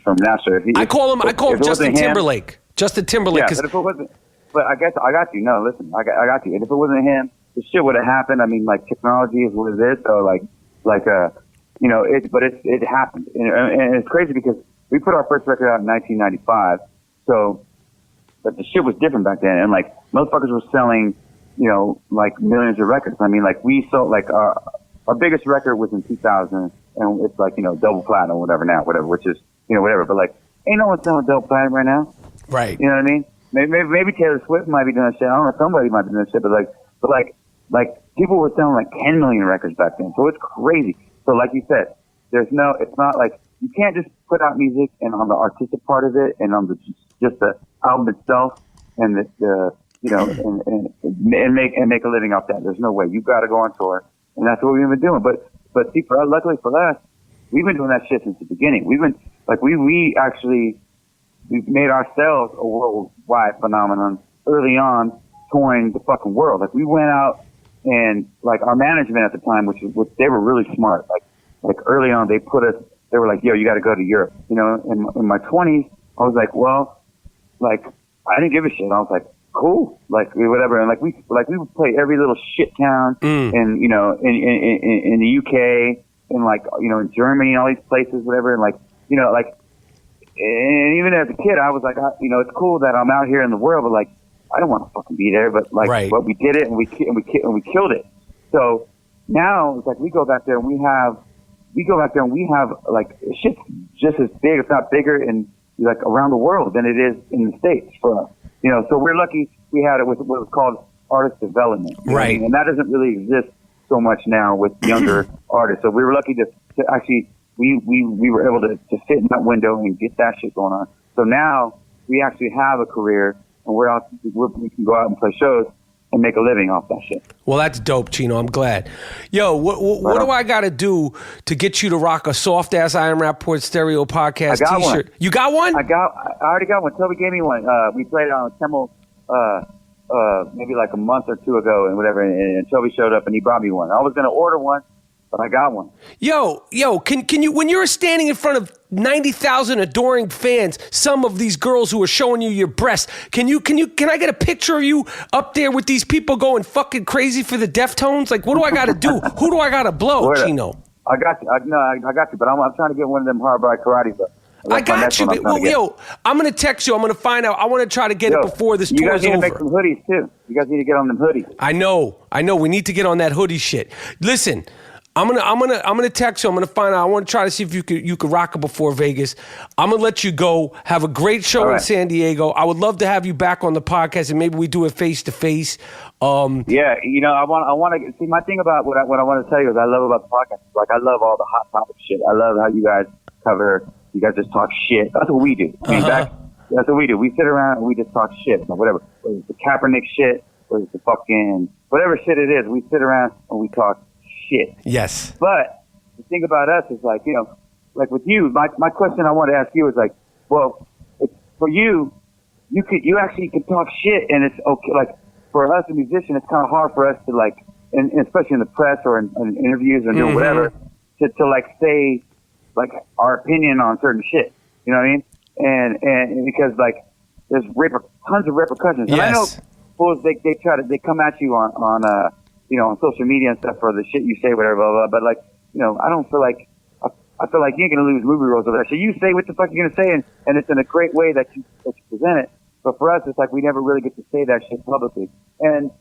from Napster, I call him Justin Timberlake. Justin Timberlake. Yeah, but if it wasn't, but I guess I got you. No, listen, I got you. And if it wasn't him, the shit would have happened. I mean, like technology is what it is. So you know, it happened, and it's crazy because we put our first record out in 1995. So, but the shit was different back then, and like motherfuckers were selling, you know, like millions of records. I mean, like we sold like our biggest record was in 2000, and it's like, you know, double platinum, whatever, which is, you know, whatever. But like, ain't no one selling double platinum right now, right? You know what I mean? Maybe Taylor Swift might be doing that shit. I don't know, somebody might be doing that shit, but like people were selling like 10 million records back then. So it's crazy. So like you said, it's not like you can't just put out music and on the artistic part of it and on just the album itself and the you know, and make a living off that. There's no way. You got to go on tour, and that's what we've been doing. But see, luckily for us, we've been doing that shit since the beginning. We've been like we've made ourselves a worldwide phenomenon early on, touring the fucking world. Like we went out and like our management at the time, which they were really smart. Like early on, they were like, yo, you got to go to Europe. You know, in my 20s, I was like, well, like I didn't give a shit. I was like, cool, like whatever, and like we would play every little shit town, and you know, in the UK, and like, you know, in Germany, and all these places, whatever, and like, you know, like, and even as a kid, I was like, you know, it's cool that I'm out here in the world, but like, I don't want to fucking be there, but like, right. But we did it, and we killed it. So now it's like we go back there and we have like shit's just as big, if not bigger, in like around the world than it is in the States for us. You know, so we're lucky we had it with what was called artist development. Right. And that doesn't really exist so much now with younger artists. So we were lucky to actually, we were able to sit in that window and get that shit going on. So now we actually have a career, and we can go out and play shows and make a living off that shit. Well, that's dope, Chino. I'm glad. Yo, what do I got to do to get you to rock a soft-ass I Am Rapaport stereo podcast I got T-shirt? One. You got one? I already got one. Toby gave me one. We played it on Kimmel maybe like a month or two ago and whatever, and Toby showed up and he brought me one. I was going to order one, but I got one. Yo, can you, when you're standing in front of 90,000 adoring fans, some of these girls who are showing you your breasts, can I get a picture of you up there with these people going fucking crazy for the Deftones? Like, what do I got to do? Who do I got to blow, Chino? I got you. I got you, but I'm trying to get one of them hard body karate stuff. I got you. I'm going to text you. I'm going to find out. I want to try to get it before this tour's over. You guys need to make some hoodies, too. You guys need to get on them hoodies. I know. We need to get on that hoodie shit. Listen, I'm gonna text you. I'm gonna find out. I want to try to see if you could rock it before Vegas. I'm gonna let you go. Have a great show in San Diego. I would love to have you back on the podcast, and maybe we do it face to face. Yeah, you know, I want to see. My thing about what I want to tell you is I love about the podcast. Like, I love all the hot topic shit. I love how you guys cover. You guys just talk shit. That's what we do. I mean, that's what we do. We sit around and we just talk shit. So whatever. Whether it's the Kaepernick shit, whether it's the fucking whatever shit it is, we sit around and we talk shit. Yes. But the thing about us is, like, you know, like with you, my question I want to ask you is like, well, for you actually can talk shit, and it's okay. Like, for us, a musician, it's kind of hard for us to, like, and especially in the press or in interviews or doing whatever, to like say like our opinion on certain shit. You know what I mean? And because like there's tons of repercussions. And I know fools, they come at you on you know, on social media and stuff for the shit you say, whatever, blah, blah, blah. But, like, you know, I don't feel like, I feel like you ain't going to lose movie roles over there. So you say what the fuck you're going to say, and it's in a great way that you present it. But for us, it's like we never really get to say that shit publicly. And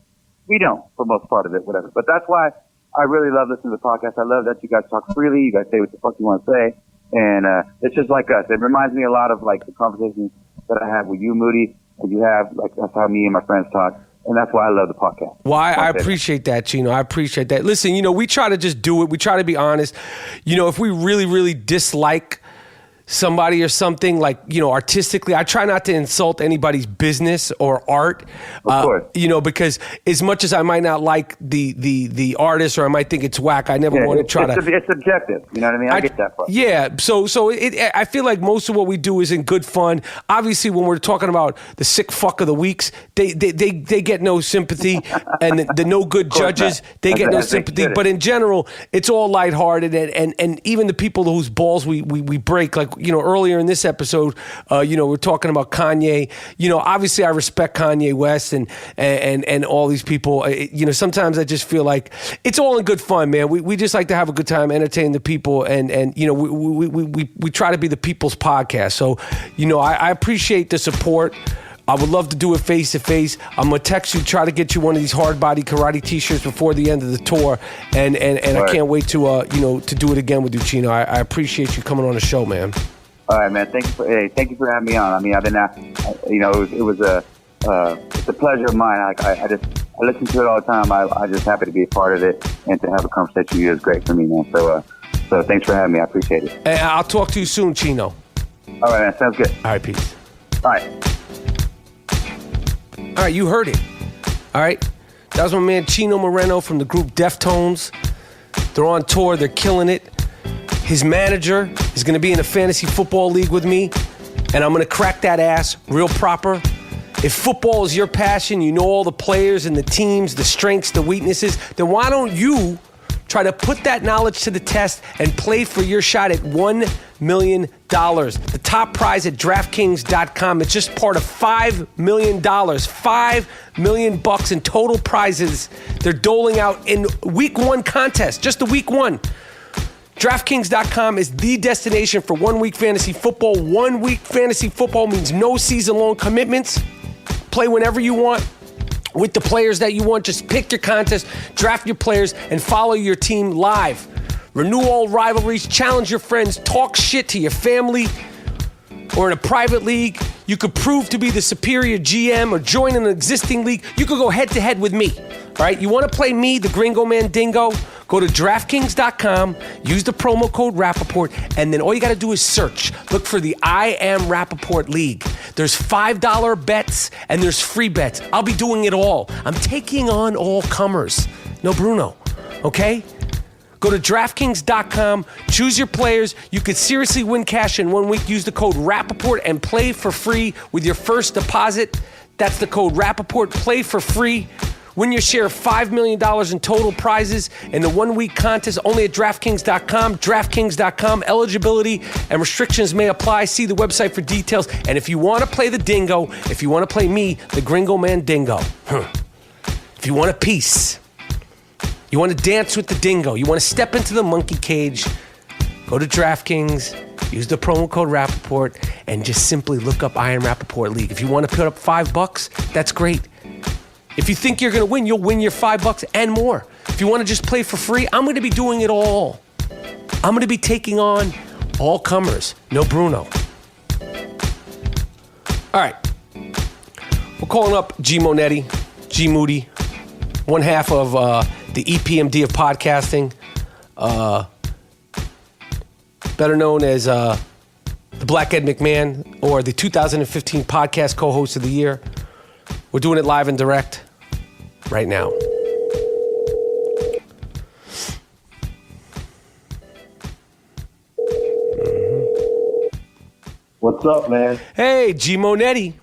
we don't, for most part of it, whatever. But that's why I really love listening to the podcast. I love that you guys talk freely. You guys say what the fuck you want to say. And it's just like us. It reminds me a lot of, like, the conversations that I have with you, Moody, and you have, like, that's how me and my friends talk. And that's why I love the podcast. Well, I appreciate that, Chino. I appreciate that. Listen, you know, we try to just do it. We try to be honest. You know, if we really, really dislike somebody or something, like, you know, artistically, I try not to insult anybody's business or art. Of course. You know, because as much as I might not like the artist, or I might think it's whack, I never want to try to. It's subjective. You know what I mean? I get that part. Yeah. So I feel like most of what we do is in good fun. Obviously, when we're talking about the sick fuck of the weeks, they get no sympathy, and the no good judges, they get no sympathy. But in general, it's all lighthearted, and even the people whose balls we break, like, you know, earlier in this episode, you know, we're talking about Kanye. You know, obviously I respect Kanye West and all these people. You know, sometimes I just feel like it's all in good fun, man. We just like to have a good time, entertain the people, and you know, we try to be the people's podcast. So, you know, I appreciate the support. I would love to do it face to face. I'm gonna text you, try to get you one of these hard body karate T-shirts before the end of the tour, and I can't wait to you know, to do it again with you, Chino. I appreciate you coming on the show, man. All right, man. Thank you for having me on. I mean, I've been you know, it's a pleasure of mine. I listen to it all the time. I'm just happy to be a part of it, and to have a conversation with you is great for me, man. So thanks for having me. I appreciate it. And I'll talk to you soon, Chino. All right, man. Sounds good. All right, peace. All right. All right, you heard it. All right, that was my man Chino Moreno from the group Deftones. They're on tour. They're killing it. His manager is going to be in a fantasy football league with me, and I'm going to crack that ass real proper. If football is your passion, you know all the players and the teams, the strengths, the weaknesses, then why don't you Try to put that knowledge to the test and play for your shot at $1 million. The top prize at DraftKings.com. It's just part of $5 million. $5 million in total prizes they're doling out in week one contest, just the week one. DraftKings.com is the destination for 1 week fantasy football. 1 week fantasy football means no season-long commitments. Play whenever you want with the players that you want. Just pick your contest, draft your players, and follow your team live. Renew all rivalries, challenge your friends, talk shit to your family, or in a private league. You could prove to be the superior GM or join an existing league. You could go head-to-head with me. All right, you want to play me, the Gringo Mandingo? Go to DraftKings.com, use the promo code Rapaport, and then all you got to do is search. Look for the I Am Rapaport League. There's $5 bets, and there's free bets. I'll be doing it all. I'm taking on all comers. No Bruno, okay? Go to DraftKings.com, choose your players. You could seriously win cash in 1 week. Use the code Rapaport and play for free with your first deposit. That's the code Rapaport. Play for free. Win your share of $5 million in total prizes in the 1 week contest only at DraftKings.com. DraftKings.com. Eligibility and restrictions may apply. See the website for details. And if you want to play the Dingo, if you want to play me, the Gringo Mandingo, if you want a piece, you want to dance with the Dingo, you want to step into the monkey cage, go to DraftKings, use the promo code Rapaport, and just simply look up I Am Rapaport League. If you want to put up $5, that's great. If you think you're going to win, you'll win your $5 and more. If you want to just play for free, I'm going to be doing it all. I'm going to be taking on all comers. No Bruno. All right. We're calling up G Monetti, G Moody, one half of the EPMD of podcasting, better known as the Black Ed McMahon, or the 2015 podcast co-host of the year. We're doing it live and direct right now. What's up, man? Hey, G Monetti.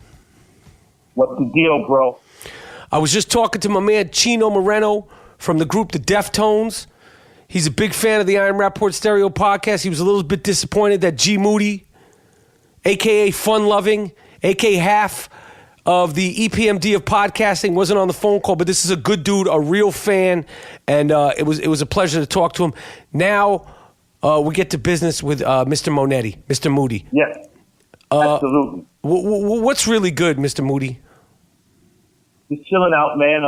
What's the deal, bro? I was just talking to my man Chino Moreno from the group The Deftones. He's a big fan of the I Am Rapaport Stereo podcast. He was a little bit disappointed that G Moody, a.k.a. Fun Loving, a.k.a. half of the EPMD of podcasting, wasn't on the phone call, but this is a good dude, a real fan, and it was a pleasure to talk to him. Now we get to business with Mr. Monetti, Mr. Moody. Yes, absolutely. What's really good, Mr. Moody? Just chilling out, man.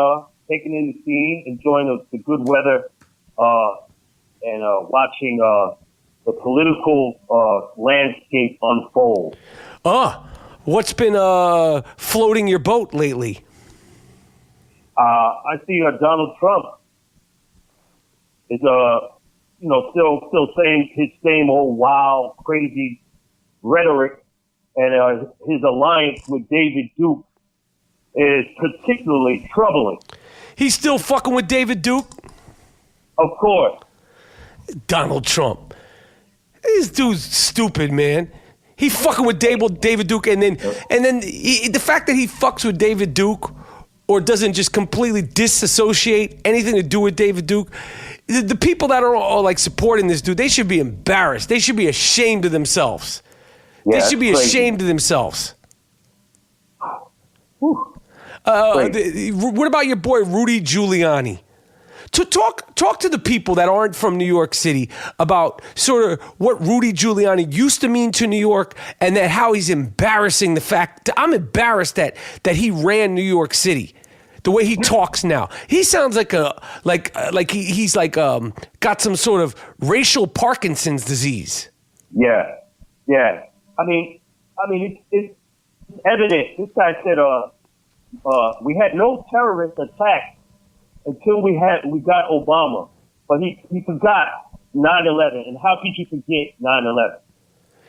Taking in the scene, enjoying the good weather, and watching the political landscape unfold. What's been floating your boat lately? I see Donald Trump is still saying his same old wild, crazy rhetoric, and his alliance with David Duke is particularly troubling. He's still fucking with David Duke? Of course. Donald Trump. This dude's stupid, man. He fucking with David Duke, and then the fact that he fucks with David Duke or doesn't just completely disassociate anything to do with David Duke, the people that are all like supporting this dude, they should be embarrassed. They should be ashamed of themselves. Yeah, they should be crazy. ashamed of themselves. What about your boy Rudy Giuliani? To talk to the people that aren't from New York City about sort of what Rudy Giuliani used to mean to New York, and that how he's embarrassing the fact. I'm embarrassed that he ran New York City. The way he talks now, he sounds like he's got some sort of racial Parkinson's disease. Yeah. I mean, it's evident. This guy said, we had no terrorist attack until we got Obama, but he forgot 9/11, and how could you forget 9/11?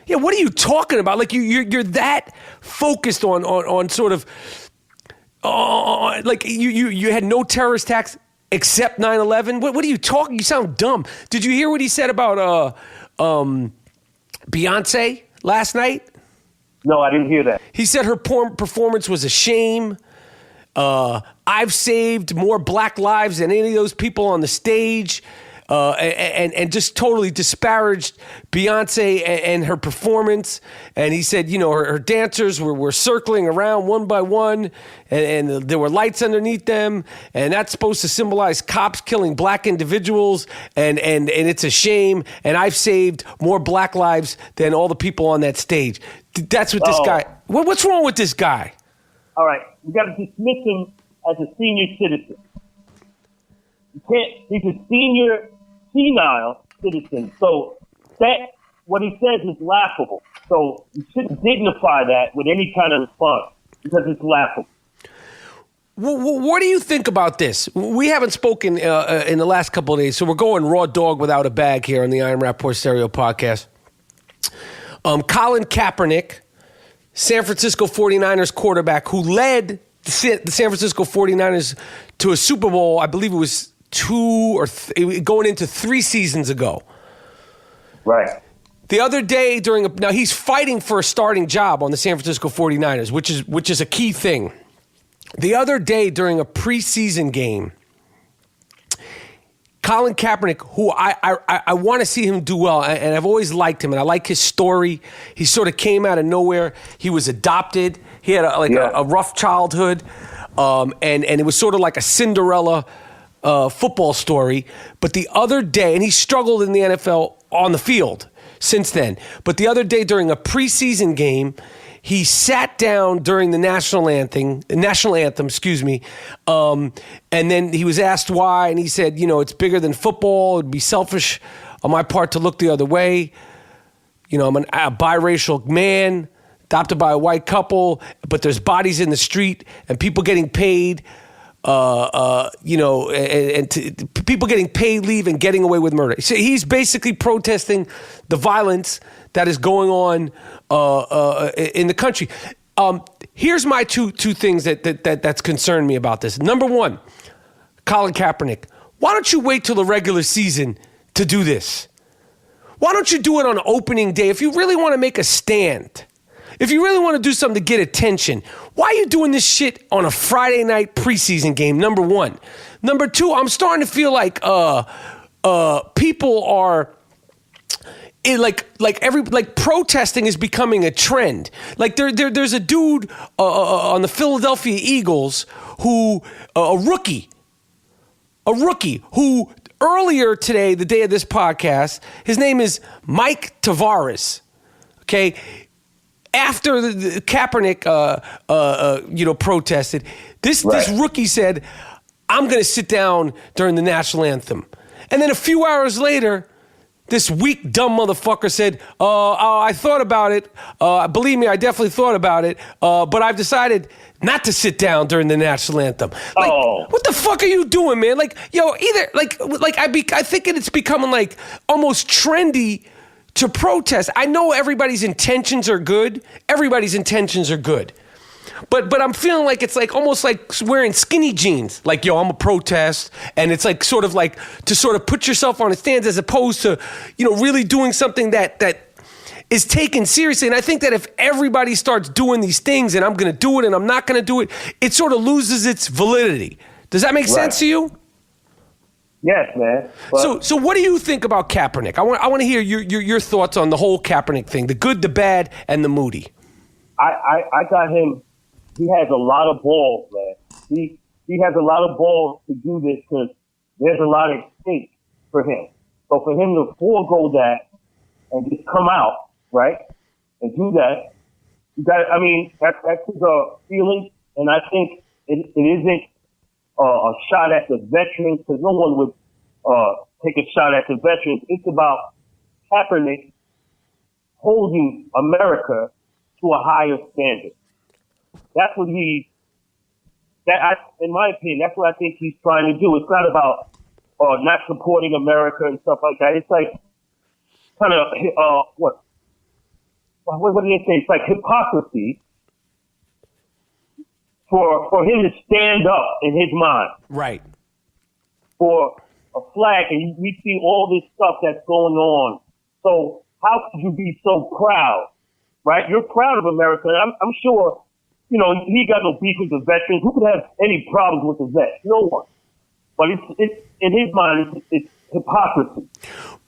Yeah, what are you talking about? Like you're that focused on sort of like you had no terrorist attacks except 9/11. What are you talking? You sound dumb. Did you hear what he said about Beyoncé last night? No, I didn't hear that. He said her performance was a shame. I've saved more black lives than any of those people on the stage. and just totally disparaged Beyonce and her performance. And he said, her dancers were circling around one by one, and there were lights underneath them, and that's supposed to symbolize cops killing black individuals, and it's a shame. And I've saved more black lives than all the people on that stage. That's what this guy. What's wrong with this guy? All right, we got to dismiss him as a senior citizen. He's a senior senile citizen. So what he says is laughable. So you shouldn't dignify that with any kind of response because it's laughable. What do you think about this? We haven't spoken in the last couple of days, so we're going raw dog without a bag here on the I Am Rapaport Stereo podcast. Colin Kaepernick, San Francisco 49ers quarterback who led the San Francisco 49ers to a Super Bowl, I believe it was going into 3 seasons ago. Right. The other day now he's fighting for a starting job on the San Francisco 49ers, which is a key thing. The other day during a preseason game, Colin Kaepernick, who I want to see him do well, and I've always liked him, and I like his story. He sort of came out of nowhere. He was adopted. He had a rough childhood, and it was sort of like a Cinderella football story. But the other day, and he struggled in the NFL on the field since then. But the other day during a preseason game, he sat down during the national anthem, and then he was asked why, and he said, it's bigger than football. It'd be selfish on my part to look the other way. I'm a biracial man, adopted by a white couple, but there's bodies in the street and people getting paid, people getting paid leave and getting away with murder. So he's basically protesting the violence that is going on in the country. Here's my two things that's concerned me about this. Number one, Colin Kaepernick, why don't you wait till the regular season to do this? Why don't you do it on opening day? If you really want to make a stand, if you really want to do something to get attention, why are you doing this shit on a Friday night preseason game? Number one. Number two, I'm starting to feel like people are protesting is becoming a trend. Like there's a dude on the Philadelphia Eagles who a rookie who earlier today, the day of this podcast, his name is Mike Tavares. Okay. After the Kaepernick, protested, this rookie said, "I'm going to sit down during the national anthem," and then a few hours later, this weak, dumb motherfucker said, "I thought about it. Believe me, I definitely thought about it. But I've decided not to sit down during the national anthem." What the fuck are you doing, man? I think it's becoming like almost trendy to protest. I know everybody's intentions are good. But I'm feeling like it's like almost like wearing skinny jeans. Like, I'm a protest. And it's like sort of like to sort of put yourself on a stand as opposed to, really doing something that is taken seriously. And I think that if everybody starts doing these things and I'm going to do it and I'm not going to do it, it sort of loses its validity. Does that make sense to you? Yes, man. So what do you think about Kaepernick? I want to hear your thoughts on the whole Kaepernick thing, the good, the bad, and the moody. I got him. He has a lot of balls, man. He has a lot of balls to do this because there's a lot at stake for him. So for him to forego that and just come out, right, and do that, that's his feeling, and I think it isn't a shot at the veterans, because no one would take a shot at the veterans. It's about Kaepernick holding America to a higher standard. That's what in my opinion, that's what I think he's trying to do. It's not about not supporting America and stuff like that. It's like kind of what do they say? It's like hypocrisy for him to stand up in his mind. Right. For a flag, and we see all this stuff that's going on. So how could you be so proud, right? You're proud of America. I'm sure, he got no beef with the veterans. Who could have any problems with the vets? No one. But it's in his mind, it's hypocrisy.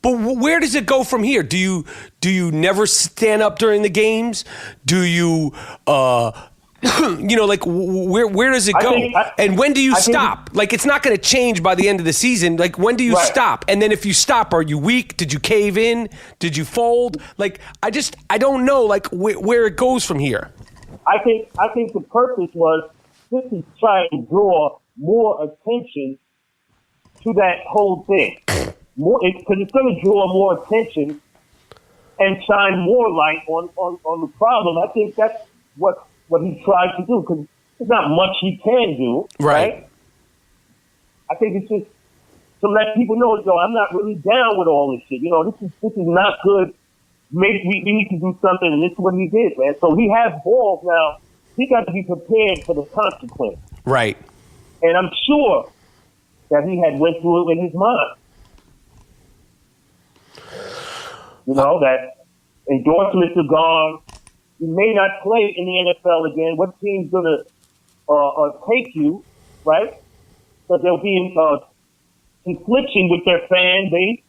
But where does it go from here? Do you never stand up during the games? Do you like where does it go? And when do you stop? Like, it's not going to change by the end of the season. Like, when do you stop? And then if you stop, are you weak? Did you cave in? Did you fold? Like, I don't know like where it goes from here. I think the purpose was this is trying to draw more attention to that whole thing. Because it's going to draw more attention and shine more light on the problem. I think that's what he tried to do, because there's not much he can do. Right? I think it's just to let people know, yo, I'm not really down with all this shit. You know, this is not good. Maybe we need to do something, and this is what he did, man. So he has balls now. He got to be prepared for the consequence. Right. And I'm sure that he had went through it in his mind. You know, that endorsements are gone. You may not play in the NFL again. What team's going to take you, right? But there'll be confliction with their fan base.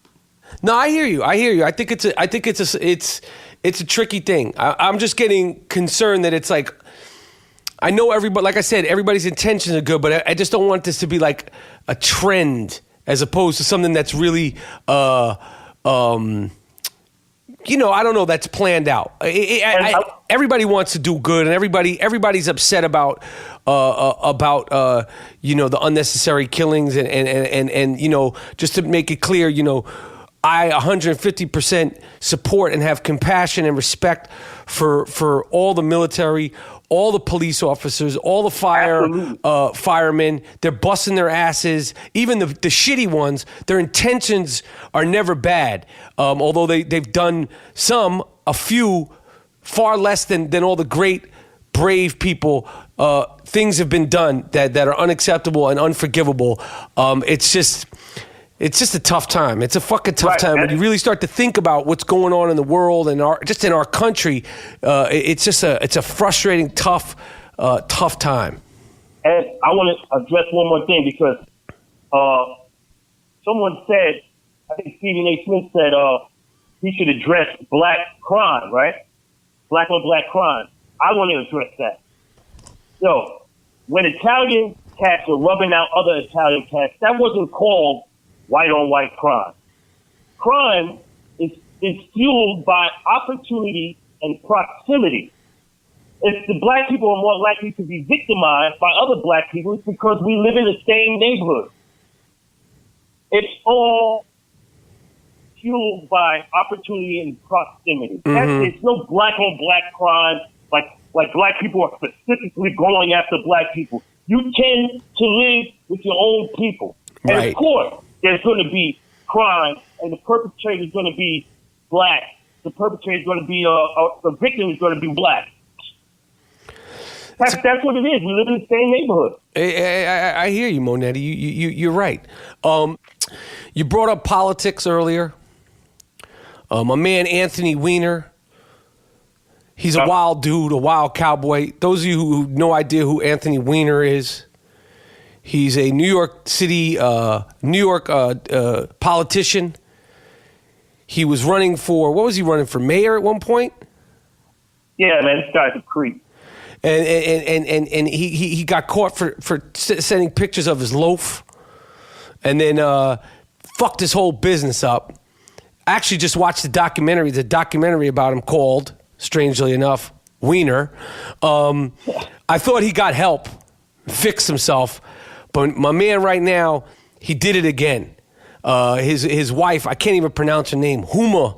No, I hear you. I think it's a tricky thing. I'm just getting concerned that it's like, I know everybody, like I said, everybody's intentions are good, but I just don't want this to be like a trend as opposed to something that's really, I don't know, that's planned out. Everybody wants to do good, and everybody's upset about the unnecessary killings, and just to make it clear, I 150% support and have compassion and respect for all the military, all the police officers, all the firemen. They're busting their asses. Even the shitty ones, their intentions are never bad. Although they've done a few, far less than all the great, brave people. Things have been done that are unacceptable and unforgivable. It's just a tough time. It's a fucking tough time. When you really start to think about what's going on in the world and just in our country, it's a frustrating, tough time. And I want to address one more thing, because someone said, I think Stephen A. Smith said he should address black crime, right? Black on black crime. I want to address that. So, when Italian cats were rubbing out other Italian cats, that wasn't called white on white crime. Crime is fueled by opportunity and proximity. If the black people are more likely to be victimized by other black people, it's because we live in the same neighborhood. It's all fueled by opportunity and proximity. Mm-hmm. It's no black on black crime, like black people are specifically going after black people. You tend to live with your own people. And of course, there's going to be crime, and the perpetrator is going to be black. The perpetrator is going to be the victim is going to be black. That's what it is. We live in the same neighborhood. I hear you, Monetti. You're right. You brought up politics earlier. My man Anthony Weiner. He's a wild dude, a wild cowboy. Those of you who have no idea who Anthony Weiner is, he's a New York City, politician. He was running for, what was he running for, mayor at one point? Yeah, man, this guy's a creep. And he got caught for sending pictures of his loaf, and then fucked his whole business up. I actually just watched the documentary about him called, strangely enough, Weiner. I thought he got help, fixed himself. But my man right now, he did it again. His wife, I can't even pronounce her name, Huma.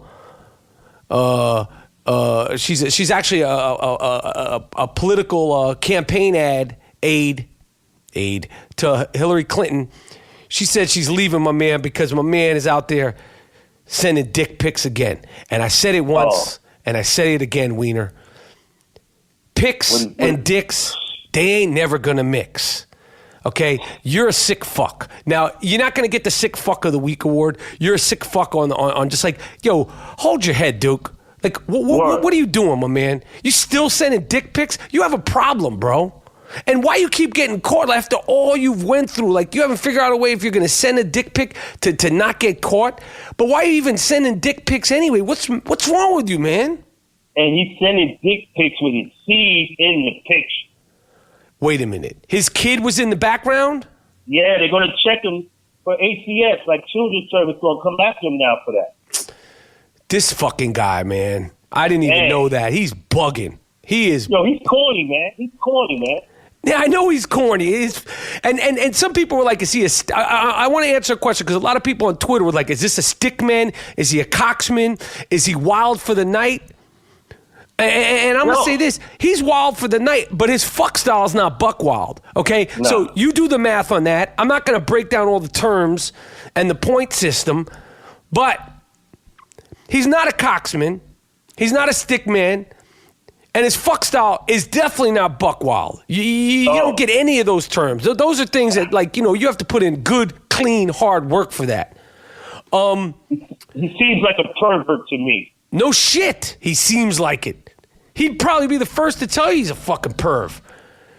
She's actually a political campaign aide to Hillary Clinton. She said she's leaving my man because my man is out there sending dick pics again. And I said it once, and I said it again, Weiner. Pics and dicks, they ain't never gonna mix. Okay, you're a sick fuck. Now, you're not going to get the Sick Fuck of the Week award. You're a sick fuck on just like, yo, hold your head, Duke. Like, what are you doing, my man? You still sending dick pics? You have a problem, bro. And why you keep getting caught after all you've went through? Like, you haven't figured out a way if you're going to send a dick pic to not get caught. But why are you even sending dick pics anyway? What's wrong with you, man? And he's sending dick pics with his seed in the picture. Wait a minute. His kid was in the background? Yeah, they're going to check him for ACS, like Children's Service going to come after him now for that. This fucking guy, man. I didn't even know that. He's bugging. He is. Yo, he's corny, man. He's corny, man. Yeah, I know he's corny. And some people were like, is he a... I want to answer a question because a lot of people on Twitter were like, is this a stickman? Is he a coxman? Is he wild for the night? And I'm going to say this. He's wild for the night, but his fuck style is not buck wild, okay? No. So you do the math on that. I'm not going to break down all the terms and the point system, but he's not a coxman. He's not a stickman. And his fuck style is definitely not buck wild. You don't get any of those terms. Those are things that, like, you have to put in good, clean, hard work for that. He seems like a pervert to me. No shit. He seems like it. He'd probably be the first to tell you he's a fucking perv.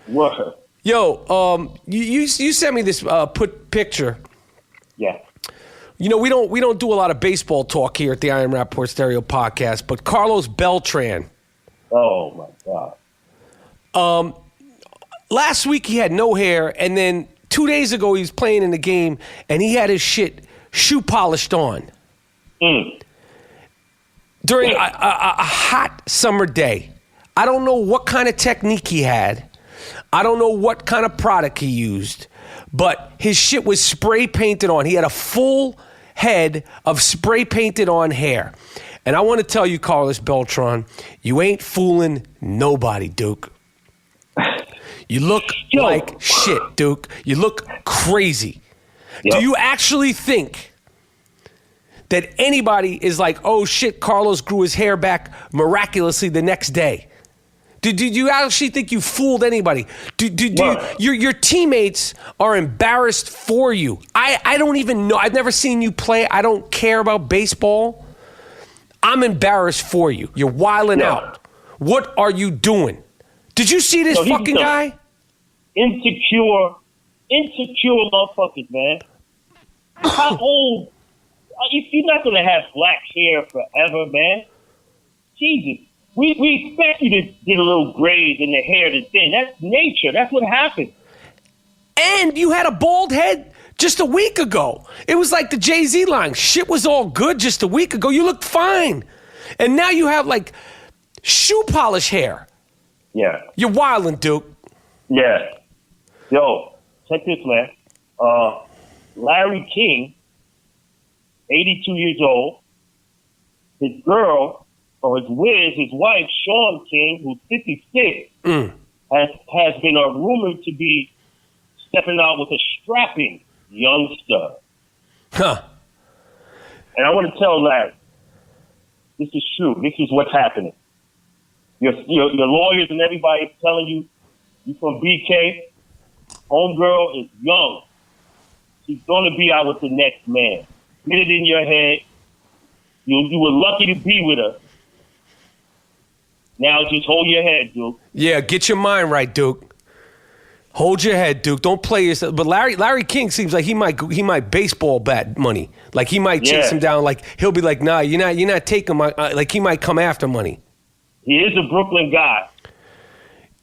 What? Yo, you sent me this picture. Yeah. We don't do a lot of baseball talk here at the I Am Rapaport Stereo Podcast, but Carlos Beltran. Oh my God. Last week he had no hair, and then 2 days ago he was playing in the game, and he had his shit shoe polished on. During a hot summer day. I don't know what kind of technique he had. I don't know what kind of product he used, but his shit was spray painted on. He had a full head of spray painted on hair. And I want to tell you, Carlos Beltran, you ain't fooling nobody, Duke. You look like shit, Duke. You look crazy. Yep. Do you actually think that anybody is like, oh shit, Carlos grew his hair back miraculously the next day? Did you actually think you fooled anybody? Your teammates are embarrassed for you. I don't even know. I've never seen you play. I don't care about baseball. I'm embarrassed for you. You're wilding out. What are you doing? Did you see this fucking guy? Insecure motherfuckers, man. How old? If you're not going to have black hair forever, man, Jesus, we expect you to get a little gray in the hair to thin. That's nature. That's what happens. And you had a bald head just a week ago. It was like the Jay-Z line. Shit was all good just a week ago. You looked fine. And now you have like shoe polish hair. Yeah. You're wildin', Duke. Yeah. Yo, check this, man. Larry King, 82 years old. His girl, or his wife, Sean King, who's 56, has been rumored to be stepping out with a strapping youngster. Huh. And I want to tell Larry, this is true. This is what's happening. Your lawyers and everybody telling you from BK, homegirl is young. She's going to be out with the next man. Get it in your head. You were lucky to be with her. Now just hold your head, Duke. Yeah, get your mind right, Duke. Hold your head, Duke. Don't play yourself. But Larry King seems like he might baseball bat money. Like he might chase him down. Like he'll be like, nah, you're not taking my. Like he might come after money. He is a Brooklyn guy.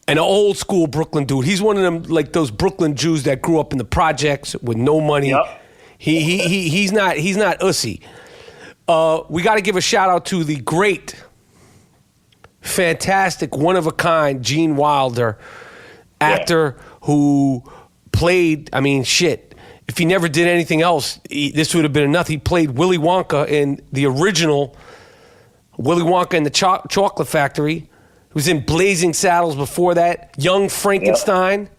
An old school Brooklyn dude. He's one of them, like those Brooklyn Jews that grew up in the projects with no money. Yep. He's not ussy. We got to give a shout out to the great, fantastic, one of a kind Gene Wilder, actor who played. I mean, shit. If he never did anything else, this would have been enough. He played Willy Wonka in the original Willy Wonka and the Chocolate Factory. He was in Blazing Saddles before that. Young Frankenstein.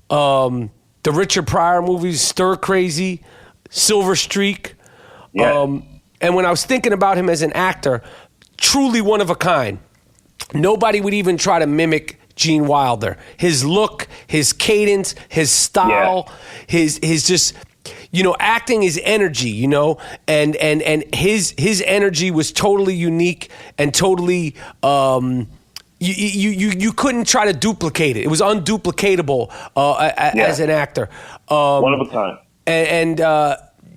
The Richard Pryor movies, Stir Crazy, Silver Streak. And when I was thinking about him as an actor, truly one of a kind. Nobody would even try to mimic Gene Wilder. His look, his cadence, his style, his just, acting is energy, and his energy was totally unique and totally you couldn't try to duplicate it. It was unduplicatable as an actor. One of a kind. And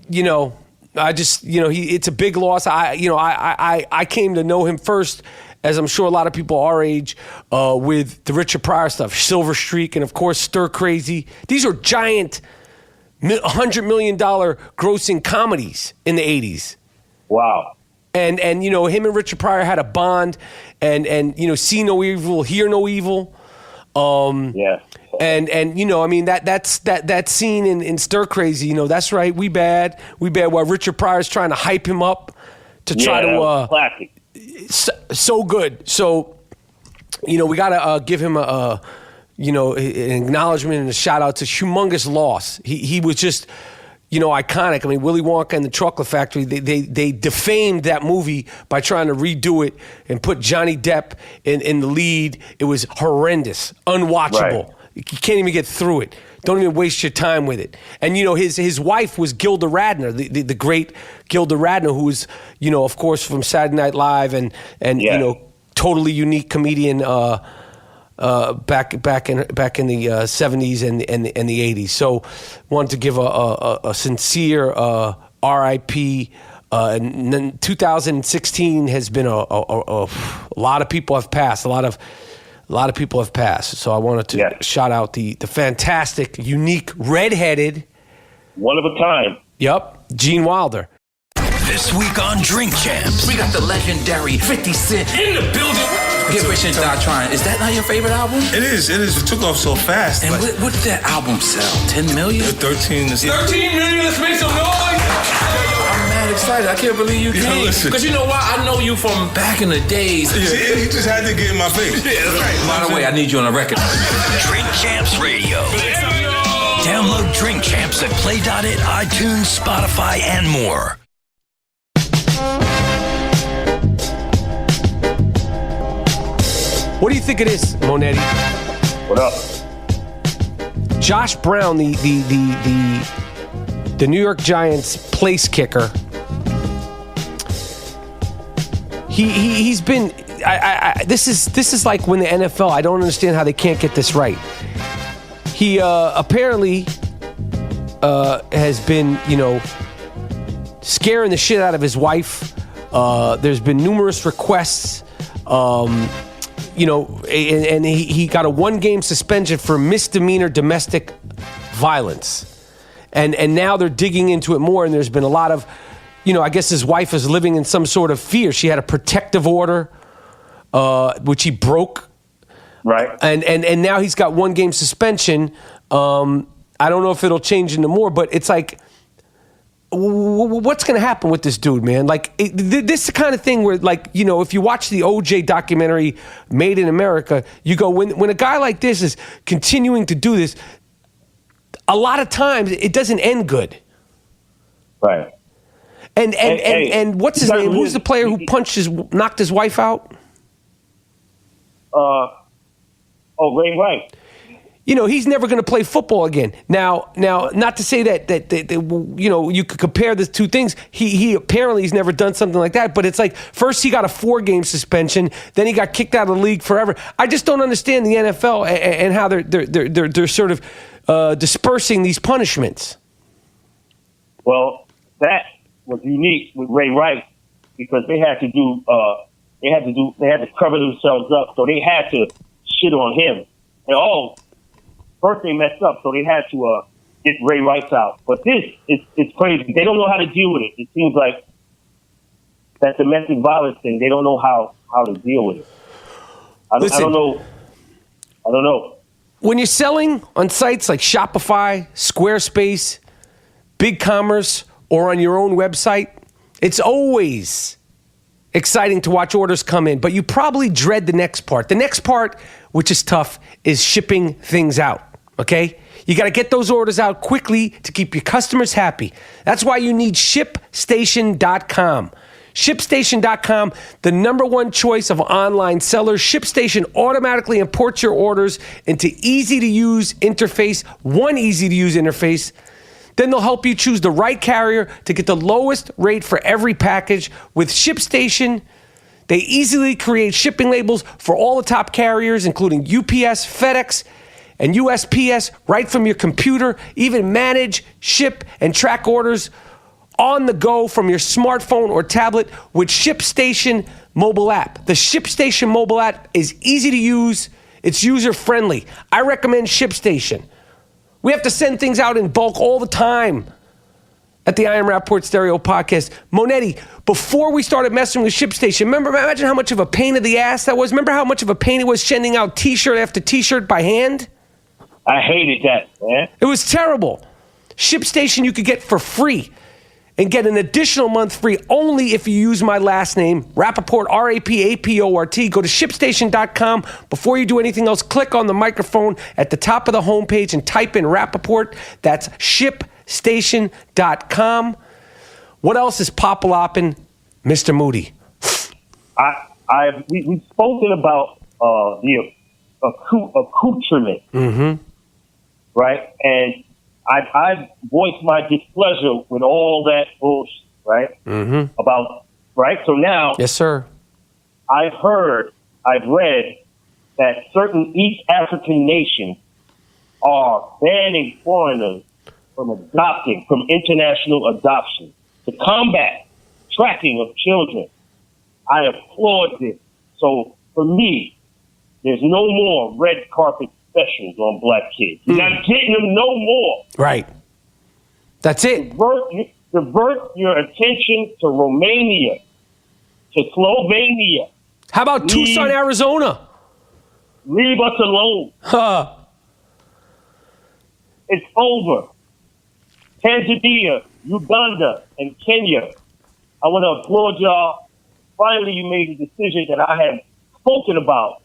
you know, I just, you know, it's a big loss. I came to know him first, as I'm sure a lot of people our age, with the Richard Pryor stuff, Silver Streak, and of course Stir Crazy. These are giant $100 million grossing comedies in the 80s. Wow. And you know, him and Richard Pryor had a bond, and you know, see no evil, hear no evil. Yeah. And you know, I mean, that scene in Stir Crazy, you know, that's right, we bad, while Richard Pryor's trying to hype him up to try to classic. So good. So, you know, we gotta give him an acknowledgement and a shout out to humongous loss. He was just, you know, iconic. I mean, Willy Wonka and the Chocolate Factory, they defamed that movie by trying to redo it and put Johnny Depp in the lead. It was horrendous, unwatchable. Right. You can't even get through it. Don't even waste your time with it. And, you know, his wife was Gilda Radner, the great Gilda Radner, who was, you know, of course, from Saturday Night Live and you know, totally unique comedian back in the 70s and the 80s. So wanted to give a sincere RIP. And then 2016 has been a lot of people have passed. A lot of people have passed. So I wanted to shout out the fantastic, unique, redheaded, one of a kind. Yep, Gene Wilder. This week on Drink Champs, we got the legendary 50 Cent in the building. Get Rich and Die Trying. Is that not your favorite album? It is. It took off so fast. And what did that album sell? 10 million? 13. 13 million. Let's make some noise. I'm mad excited. I can't believe you came. Because you know why? I know you from back in the days. Yeah, he just had to get in my face. Yeah, that's right. By the way, I need you on a record. Drink Champs Radio. Download Drink Champs at Play.it, iTunes, Spotify, and more. What do you think it is, Monetti? What up? Josh Brown, the New York Giants place kicker. He's been. This is like when the NFL. I don't understand how they can't get this right. He apparently has been, you know, scaring the shit out of his wife. There's been numerous requests. You know, and he got a 1-game suspension for misdemeanor domestic violence. And now they're digging into it more, and there's been a lot of, you know, I guess his wife is living in some sort of fear. She had a protective order, which he broke. Right. And now he's got 1-game suspension. I don't know if it'll change into more, but it's like, what's going to happen with this dude, man? Like, this is the kind of thing where, like, you know, if you watch the OJ documentary, Made in America, you go, when a guy like this is continuing to do this, a lot of times it doesn't end good. Right. And what's his name? Who's the player who knocked his wife out? Ray Rice. You know, he's never going to play football again. Now, not to say that you know, you could compare the two things. He apparently he's never done something like that. But it's like, first he got a 4-game suspension, then he got kicked out of the league forever. I just don't understand the NFL and how they're sort of dispersing these punishments. Well, that was unique with Ray Rice because they had to cover themselves up, so they had to shit on him. First they messed up, so they had to get Ray Rice out. But this it's crazy. They don't know how to deal with it. It seems like that domestic violence thing. They don't know how to deal with it. I don't know. When you're selling on sites like Shopify, Squarespace, BigCommerce, or on your own website, it's always exciting to watch orders come in, but you probably dread the next part. The next part, which is tough, is shipping things out, okay? You got to get those orders out quickly to keep your customers happy. That's why you need ShipStation.com. ShipStation.com, the #1 choice of online sellers. ShipStation automatically imports your orders into easy-to-use interface, one easy-to-use interface. Then they'll help you choose the right carrier to get the lowest rate for every package. With ShipStation, They easily create shipping labels for all the top carriers, including UPS, FedEx, and USPS, right from your computer. Even manage, ship, and track orders on the go from your smartphone or tablet with ShipStation mobile app. The ShipStation mobile app is easy to use. It's user-friendly. I recommend ShipStation. We have to send things out in bulk all the time at the I Am Rapaport Stereo Podcast. Monetti, before we started messing with ShipStation, imagine how much of a pain in the ass that was? Remember how much of a pain it was sending out T-shirt after T-shirt by hand? I hated that, man. It was terrible. ShipStation you could get for free and get an additional month free only if you use my last name, Rapaport, R-A-P-A-P-O-R-T. Go to ShipStation.com. Before you do anything else, click on the microphone at the top of the homepage and type in Rapaport. That's ShipStation.com. What else is pop-lopping, Mr. Moody? We've spoken about the accoutrement, right? And I voiced my displeasure with all that bullshit, right? About, right? So now, yes, sir. I've read that certain East African nations are banning foreigners from international adoption to combat trafficking of children. I applaud this. So for me, there's no more red carpet specials on black kids. You're not getting them no more. Right. That's it. Divert your attention to Romania, to Slovenia. How about Tucson, Arizona? Leave us alone. Huh. It's over. Tanzania, Uganda, and Kenya. I want to applaud y'all. Finally, you made a decision that I have spoken about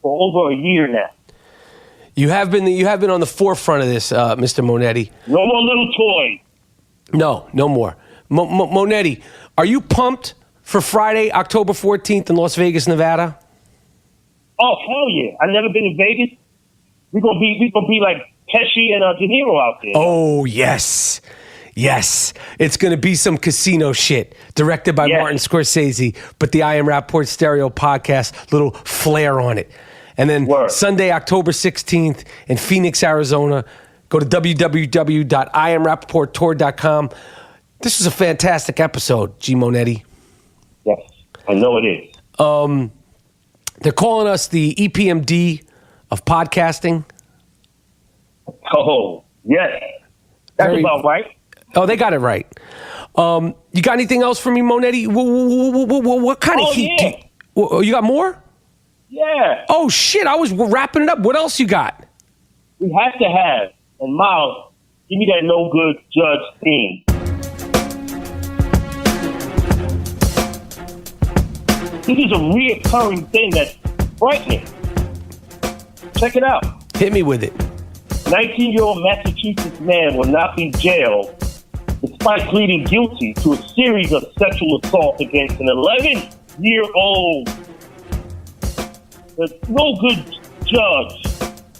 for over a year now. You have been on the forefront of this, Mr. Monetti. No more little toys. No more. Monetti, are you pumped for Friday, October 14th in Las Vegas, Nevada? Oh, hell yeah. I've never been to Vegas. We're gonna be like Pesci and De Niro out there. Oh, yes. Yes. It's going to be some casino shit directed by Martin Scorsese, but the I Am Rapaport Stereo Podcast, little flair on it. And then Sunday, October 16th in Phoenix, Arizona. Go to www.IamRapaportTour.com. This was a fantastic episode, G. Monetti. Yes, I know it is. They're calling us the EPMD of podcasting. Oh, yes. That's about right. Oh, they got it right. You got anything else for me, Monetti? What kind of heat? Yeah. You got more? Yeah. Oh, shit. I was wrapping it up. What else you got? We have to have, and Miles, give me that no good judge theme. This is a reoccurring thing that's frightening. Check it out. Hit me with it. 19-year-old Massachusetts man will not be jailed despite pleading guilty to a series of sexual assaults against an 11-year-old. The no-good judge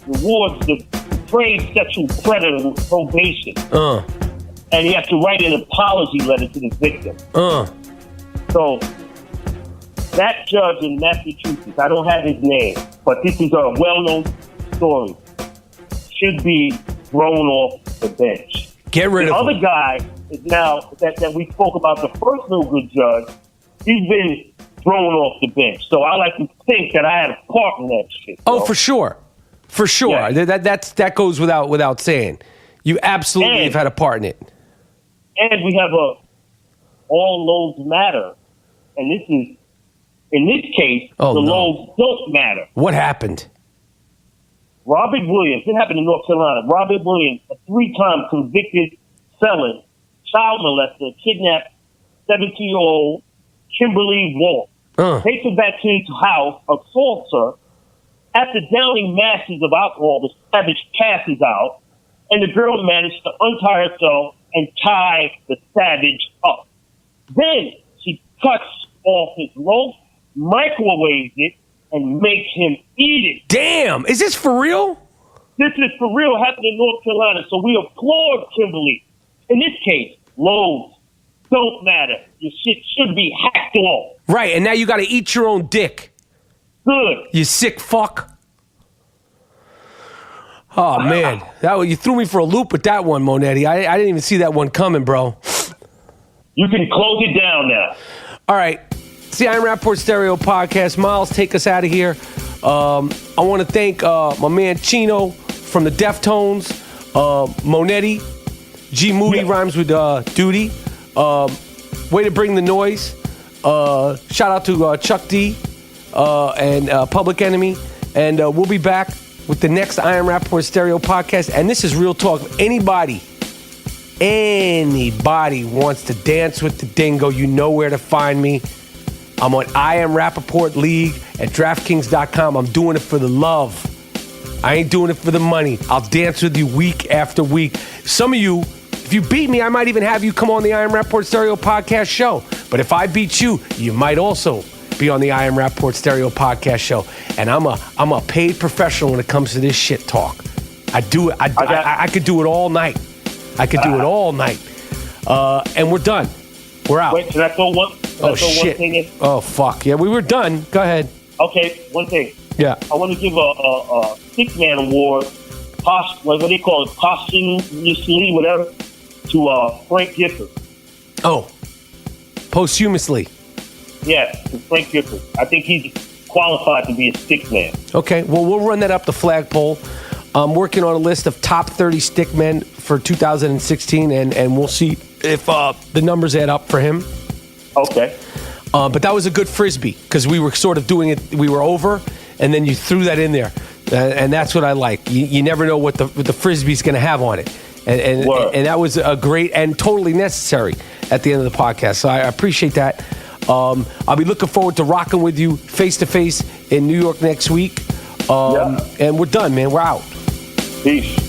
rewards the depraved sexual predator with probation. And he has to write an apology letter to the victim. So that judge in Massachusetts, I don't have his name, but this is a well-known story, should be thrown off the bench. Get rid of him. The other guy is now, that we spoke about, the first no-good judge, he's been thrown off the bench. So I like to think that I had a part in that shit. Oh, for sure. For sure. Yeah. That goes without saying. You absolutely have had a part in it. And we have a all loads matter. And this is, in this case, loads don't matter. What happened? Robert Williams, it happened in North Carolina. Robert Williams, a 3-time convicted felon, child molester, kidnapped 17-year-old Kimberly Wolf. Takes her back to his house, assaults her. After downing masses of alcohol, the savage passes out, and the girl managed to untie herself and tie the savage up. Then she cuts off his rope, microwaves it, and makes him eat it. Damn! Is this for real? This is for real, happened in North Carolina, so we applaud Kimberly. In this case, loads don't matter. Your shit should be hacked off. Right, and now you got to eat your own dick. Good. You sick fuck. Oh, man. You threw me for a loop with that one, Monetti. I didn't even see that one coming, bro. You can close it down now. All right. It's the I Am Rapaport Stereo Podcast. Miles, take us out of here. I want to thank my man Chino from the Deftones, Monetti, G Moody rhymes with duty. Way to bring the noise. Shout out to Chuck D and Public Enemy. And we'll be back with the next I Am Rapaport Stereo Podcast. And this is Real Talk. Anybody wants to dance with the Dingo, you know where to find me. I'm on I Am Rapaport League at DraftKings.com. I'm doing it for the love. I ain't doing it for the money. I'll dance with you week after week. Some of you, if you beat me, I might even have you come on the I Am Rapaport Stereo Podcast show. But if I beat you, you might also be on the I Am Rapaport Stereo Podcast show. And I'm a paid professional when it comes to this shit talk. I do it. I could do it all night. I could do it all night. And we're done. We're out. Wait, can I throw one? Oh, shit. One thing in? Oh, fuck. Yeah, we were done. Go ahead. Okay, one thing. Yeah. I want to give a Stickman award, what do they call it, posthumously, whatever, to Frank Gifford. Oh, posthumously. Yeah, to Frank Gifford. I think he's qualified to be a Stickman. Okay, well, we'll run that up the flagpole. I'm working on a list of top 30 Stickmen for 2016, and we'll see if the numbers add up for him. Okay. But that was a good frisbee because we were sort of doing it. We were over, and then you threw that in there, and that's what I like. You never know what the frisbee's going to have on it, and that was a great and totally necessary at the end of the podcast. So I appreciate that. I'll be looking forward to rocking with you face to face in New York next week. And we're done, man. We're out. Peace.